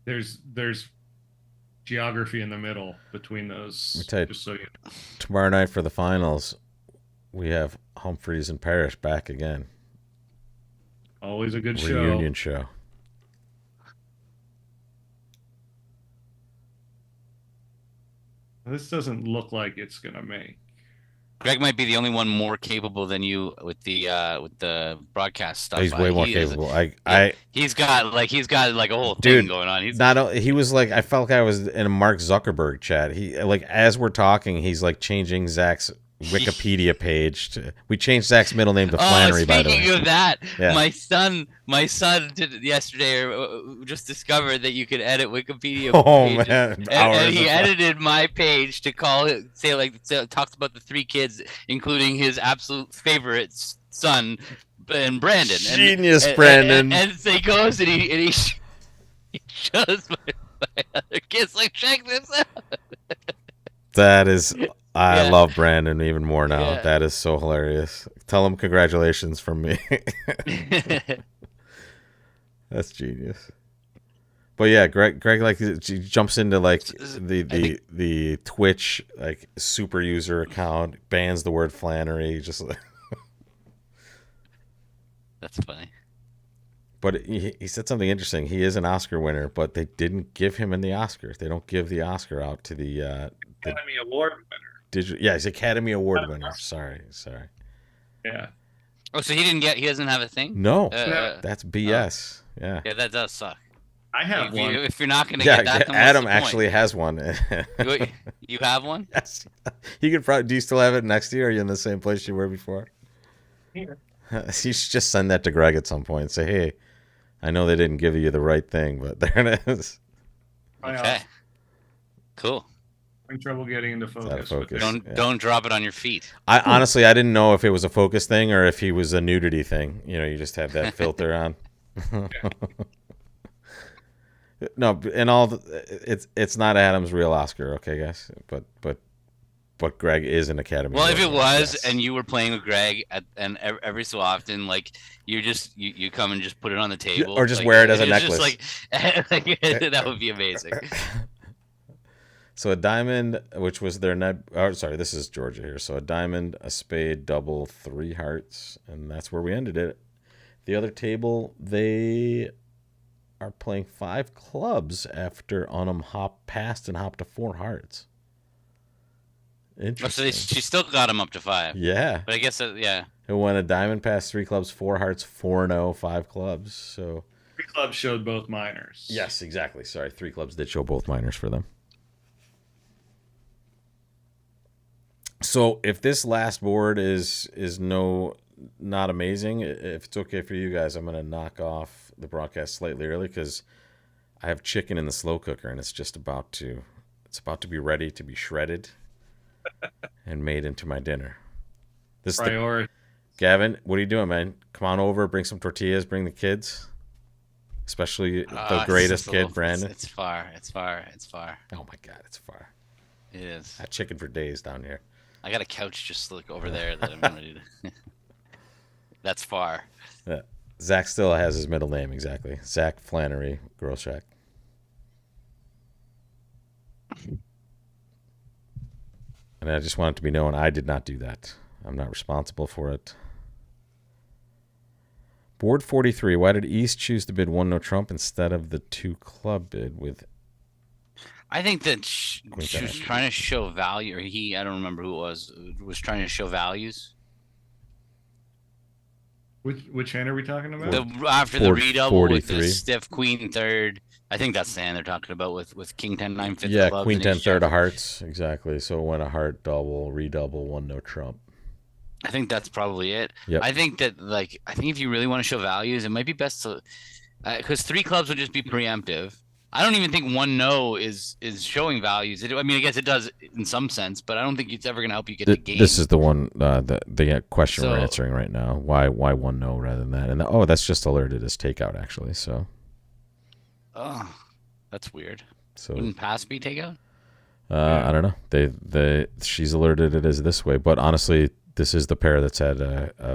There's geography in the middle between those. Let me tell you, just so you know. Tomorrow night for the finals, we have Humphreys and Parrish back again. Always a good show. Reunion show. This doesn't look like it's gonna make. Greg might be the only one more capable than you with the broadcast stuff. He's way more He is- capable. He's got like a whole thing Dude, going on. He was like, I felt like I was in a Mark Zuckerberg chat. He like, as we're talking, he's like changing Zach's Wikipedia page. We changed Zach's middle name to Flannery, by the way. Speaking of that, Yeah. my son did yesterday just discovered that you could edit Wikipedia Oh pages. man, And he of- edited my page to call it, talks about the 3 kids, including his absolute favorite son, and Brandon. Genius, Brandon. And so he goes and he He shows my other kids like, check this out. That is, I Yeah. love Brandon even more now. Yeah. That is so hilarious. Tell him congratulations from me. That's genius. But yeah, Greg like he jumps into like the Twitch like super user account, bans the word Flannery, just like. That's funny. But he said something interesting. He is an Oscar winner, but they didn't give him in the Oscars. They don't give the Oscar out to the Academy Award winner. Yeah, he's Academy Award winner. Sorry. Yeah. Oh, so he doesn't have a thing? No, Uh, that's BS. Yeah. yeah, that does suck. I have If, one. if you're not gonna Yeah, get that, then what's Adam the point? actually has one. You have one? Yes. You could probably. Do you still have it next to you? Or are you in the same place you were before? Here. You should just send that to Greg at some point and say, "Hey, I know they didn't give you the right thing, but there it is." Okay. Cool. I'm in trouble getting into out of focus. focus. Don't drop it on your feet. I honestly didn't know if it was a focus thing or if he was a nudity thing. You know, you just have that filter on. No, and it's not Adam's real Oscar, okay, guys. But Greg is an Academy. Well, if Award it winner, was, yes. and you were playing with Greg, and every so often, like you come and just put it on the table, or just like, wear it as a it's necklace. Just like, that would be amazing. So a diamond, which was their sorry, this is Georgia here. So a diamond, a spade, double, 3 hearts, and that's where we ended it. The other table, they are playing 5 clubs after Unum passed and hopped to 4 hearts. Oh, Interesting. so she still got him up to 5. Yeah. But I guess yeah. It went a diamond passed 3 clubs, 4 hearts, 4-0, 5 clubs. So 3 clubs showed both minors. yes, exactly. Sorry, 3 clubs did show both minors for them. So if this last board is not amazing, if it's okay for you guys, I'm going to knock off the broadcast slightly early because I have chicken in the slow cooker and it's about to be ready to be shredded and made into my dinner. This Priority. Gavin, what are you doing, man? Come on over, bring some tortillas, bring the kids, especially the greatest kid, Brandon. It's far. Oh my God, it's far. It is. I had chicken for days down here. I got a couch just like over there that I'm ready to. That's far. Yeah. Zach still has his middle name, exactly. Zach Flannery, Girl Shack. And I just want it to be known I did not do that. I'm not responsible for it. Board 43. Why did East choose to bid 1 no Trump instead of the 2 club bid with? I think that she was trying to show value, or I don't remember who it was trying to show values. Which hand are we talking about? After the Board redouble with 43. the stiff queen third. I think that's the hand they're talking about with king 10 9 5 Yeah, clubs queen and 10 ace third jack. of hearts, exactly. So it went a heart double, redouble, 1 no Trump. I think that's probably it. Yep. I think that if you really want to show values, it might be best to because 3 clubs would just be preemptive. I don't even think 1 no is showing values. I mean, I guess it does in some sense, but I don't think it's ever going to help you get the game. This is the one, the question we're So- answering right now. Why 1 no rather than that? And that's just alerted as takeout actually. So Oh, that's weird. so Wouldn't pass be takeout? I don't know. She's alerted it as this way, but honestly, this is the pair that's had a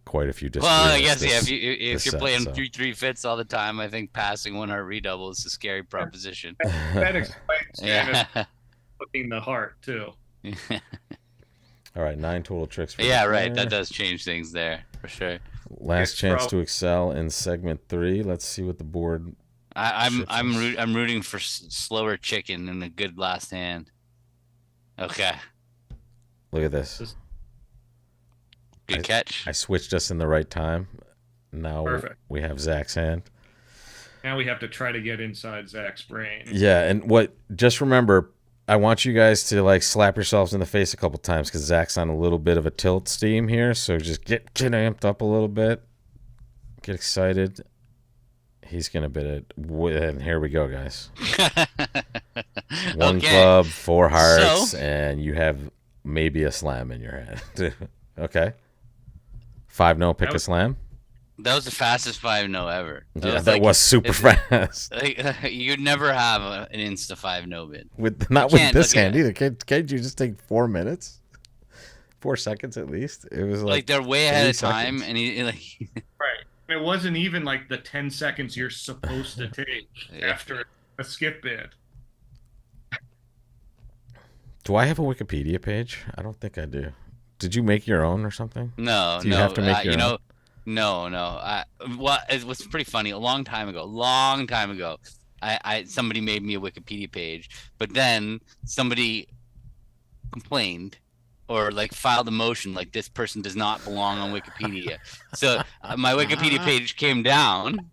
quite a few disagreements. Well, I guess this- if you're set, playing so. 3-3 fits all the time, I think passing 1 heart redouble is a scary proposition. That explains Janice Yeah. looking the heart too. All right, 9 total tricks. For Yeah, the right. player. That does change things there for sure. Last It's chance prob- to excel in segment 3. Let's see what the board. I'm rooting for slower chicken and a good last hand. Okay, Look at this. Just- good catch. I switched us in the right time. Now Perfect. we have Zach's hand. Now we have to try to get inside Zach's brain. Yeah, and just remember, I want you guys to slap yourselves in the face a couple times because Zach's on a little bit of a tilt steam here. So just get amped up a little bit. Get excited. He's going to bid it. And here we go, guys. 1 Okay. club, 4 hearts, So- and you have maybe a slam in your hand. Okay. 5 no, pick a slam. That was the fastest 5-0 ever. Yeah, that was super fast. You'd never have an Insta 5-0 bid. Not with this hand either. Can't you just take 4 minutes? 4 seconds at least. It was Like they're way ahead of 30 time, seconds. and he like. Right. It wasn't even like the 10 seconds you're supposed to take after a skip bid. Do I have a Wikipedia page? I don't think I do. Did you make your own or something? No, Do you no. have to make your you know, own? no. Well, it was pretty funny. A long time ago, somebody made me a Wikipedia page, but then somebody complained or like filed a motion like this person does not belong on Wikipedia. So my Wikipedia page came down,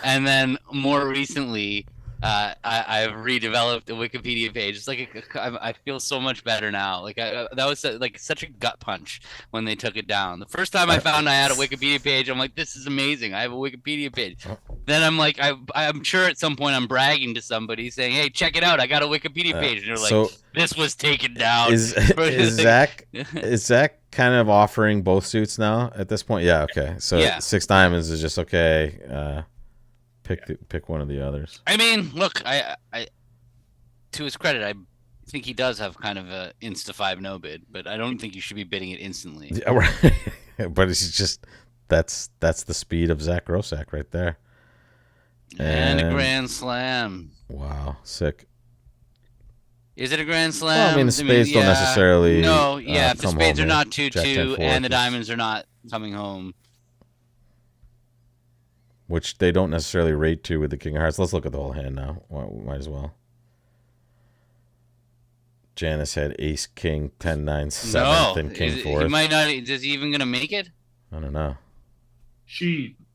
and then more recently, I've redeveloped a Wikipedia page. It's like I feel so much better now. Like that was like such a gut punch when they took it down. The first time I found I had a Wikipedia page, I'm like, this is amazing. I have a Wikipedia page. Then I'm like, I'm sure at some point I'm bragging to somebody saying, hey, check it out. I got a Wikipedia page. And they're like, this was taken down. Is Zach kind of offering both suits now at this point? Yeah. Okay. So Yeah. 6 diamonds is just okay. Pick one of the others. I mean, look, I to his credit, I think he does have kind of a Insta 5-0 bid, but I don't think you should be bidding it instantly. Yeah, right. But it's just that's the speed of Zach Rosak right there. And a grand slam. Wow, sick. Is it a grand slam? Well, I mean, the spades don't necessarily. No, yeah, if the come spades home are not here. Jack 2-2 10-4 and the is- diamonds are not coming home. which they don't necessarily rate to with the King of Hearts. Let's look at the whole hand now. Might as well. Janice had Ace, King, 10, 9, 7th, and King 4th. He might not. Is he even gonna make it? I don't know.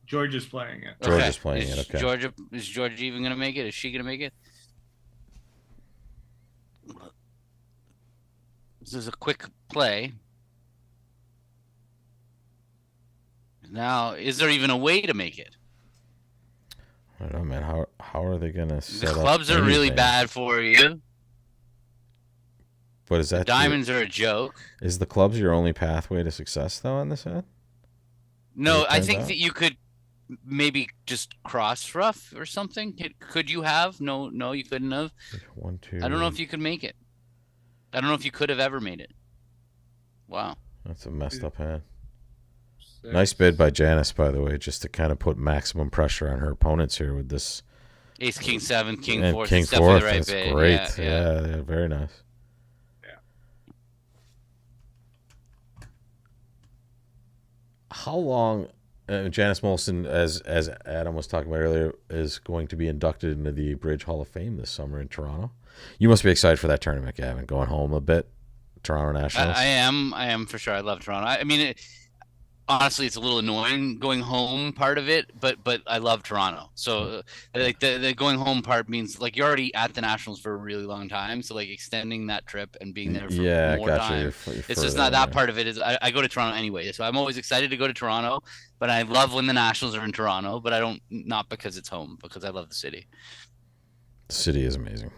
George is playing it. George is playing it. Okay. Is Georgia even gonna make it? Is she gonna make it? This is a quick play. Now, is there even a way to make it? I don't know, man. How are they gonna set The up clubs are really anything? bad for you. But is that Diamonds are a joke. Is the clubs your only pathway to success though on this hand? No, I turns think out? that you could maybe just cross rough or something. Could you have? No, you couldn't have. 1, 2. I don't know if you could make it. I don't know if you could have ever made it. Wow. That's a messed up hand. 6. Nice bid by Janice, by the way, just to kind of put maximum pressure on her opponents here with this. Ace, King 7, King And 4. King It's definitely 4th. the right That's bid. great. Yeah. Yeah, very nice. How long? Janice Molson, as Adam was talking about earlier, is going to be inducted into the Bridge Hall of Fame this summer in Toronto. You must be excited for that tournament, Gavin. Going home a bit, Toronto Nationals. I am for sure. I love Toronto. I mean, honestly, it's a little annoying going home part of it, but I love Toronto. So like the going home part means like you're already at the Nationals for a really long time. So like extending that trip and being there for more time. It's just not that part of it. Is I go to Toronto anyway, so I'm always excited to go to Toronto. But I love when the Nationals are in Toronto. But I don't, not because it's home, because I love the city. The city is amazing.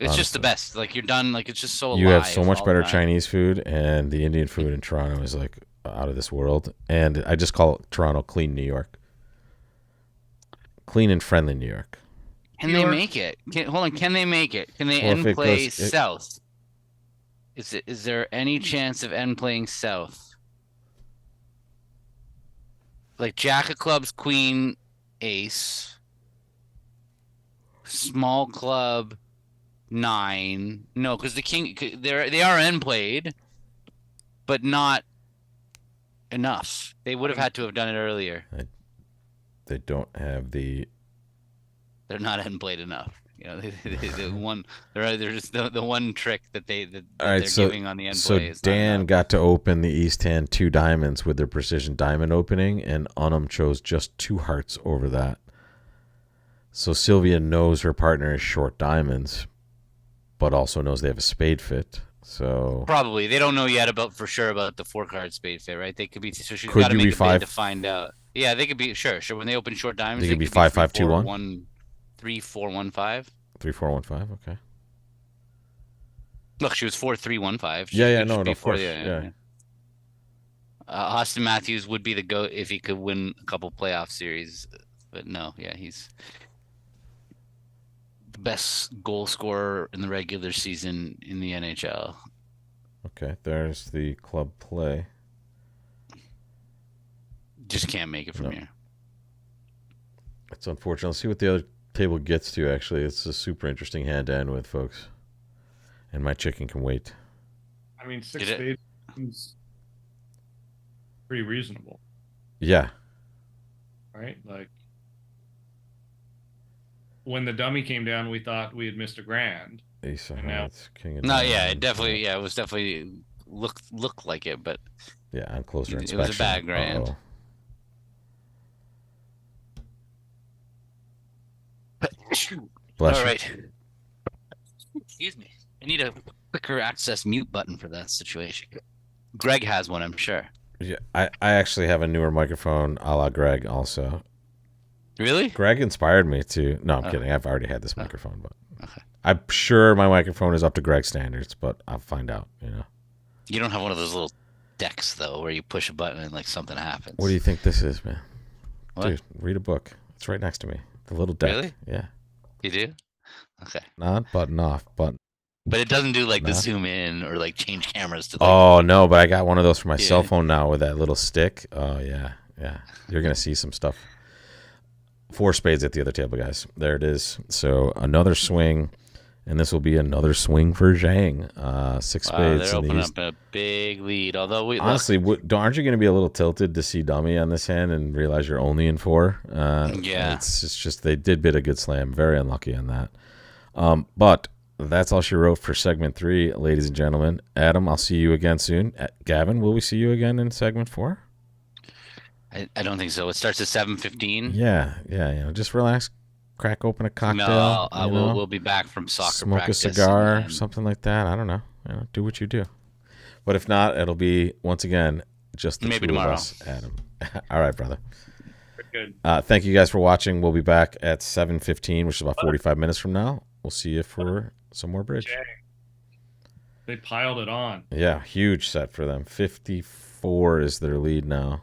It's just the honestly. best. Like you're done. Like it's just so alive. You have so much all better the time. Chinese food, and the Indian food in Toronto is like out of this world. And I just call it Toronto clean New York. Clean and friendly New York. Can they make it? Hold on. Can they make it? Can they Well, if end it play goes- south? Is there any chance of end playing south? Like Jack of Clubs, Queen, Ace, small club, 9. No, because the King they are end played, but not enough. They would have had to have done it earlier. They don't have the. They're not end played enough. You know, the one they're just the one trick that All right, they're giving on the end so play is not Dan enough. got to open the East hand 2 diamonds with their precision diamond opening, and Unum chose just 2 hearts over that. So Sylvia knows her partner is short diamonds, but also knows they have a spade fit. So Probably they don't know yet for sure about the 4-card spade fit, right? They could be, so she's Could got to you be make a bid 5? to find out. Yeah, they could be sure. When they open short diamonds, They could be 5, 5, 2, 1? 1, 3, 4, 1, 5. 3, 4, 1, 5. Okay. Look, she was 4, 3, 1, 5. Yeah, no, of course, yeah. Austin Matthews would be the GOAT if he could win a couple playoff series, but no, yeah, he's the best goal scorer in the regular season in the NHL. Okay, there's the club play. Just can't make it from No. here. It's unfortunate. Let's see what the other table gets to, actually. It's a super interesting hand to end with, folks. And my chicken can wait. I mean, 6 Did it- spades is pretty reasonable, Yeah. right? Like when the dummy came down, we thought we had missed a grand. Ace of And now- Hearts, King of No, yeah, Diamonds. it definitely, yeah, it was definitely looked like it, but Yeah, on closer It was a inspection. bad grand. Uh-oh. Bless all you. right. Excuse me. I need a quicker access mute button for that situation. Greg has one, I'm sure. Yeah, I actually have a newer microphone a la Greg also. Really? Greg inspired me to. No, I'm Oh. kidding. I've already had this microphone, but Okay. I'm sure my microphone is up to Greg's standards, but I'll find out, you know. You don't have one of those little decks though, where you push a button and like something happens. What do you think this is, man? What? Dude, read a book. It's right next to me. The little deck. Really? Yeah. You do? Okay. Not button off, button. But it doesn't do like the Nah. zoom in or like change cameras to like Oh, no, but I got one of those for my Yeah. cell phone now with that little stick. Oh, yeah. Yeah. You're going to see some stuff. 4 spades at the other table, guys. There it is. So another swing, and this will be another swing for Zhang. 6 wow, spades. they're and opening these- up a big lead. Although we Honestly, aren't you going to be a little tilted to see dummy on this hand and realize you're only in 4? Yeah. It's just they did bid a good slam. Very unlucky on that. But that's all she wrote for segment 3, ladies and gentlemen. Adam, I'll see you again soon. Gavin, will we see you again in segment 4? I don't think so. It starts at 7:15. Yeah. Just relax, crack open a cocktail. No, you know, we'll be back from soccer smoke a practice. cigar, and- something like that. I don't know. Do what you do. But if not, it'll be once again just the Maybe two tomorrow. of us, Adam. All right, brother. Good. Thank you guys for watching. We'll be back at 7:15, which is about 45 minutes from now. We'll see you for some more bridge. They piled it on. Yeah, huge set for them. 54 is their lead now.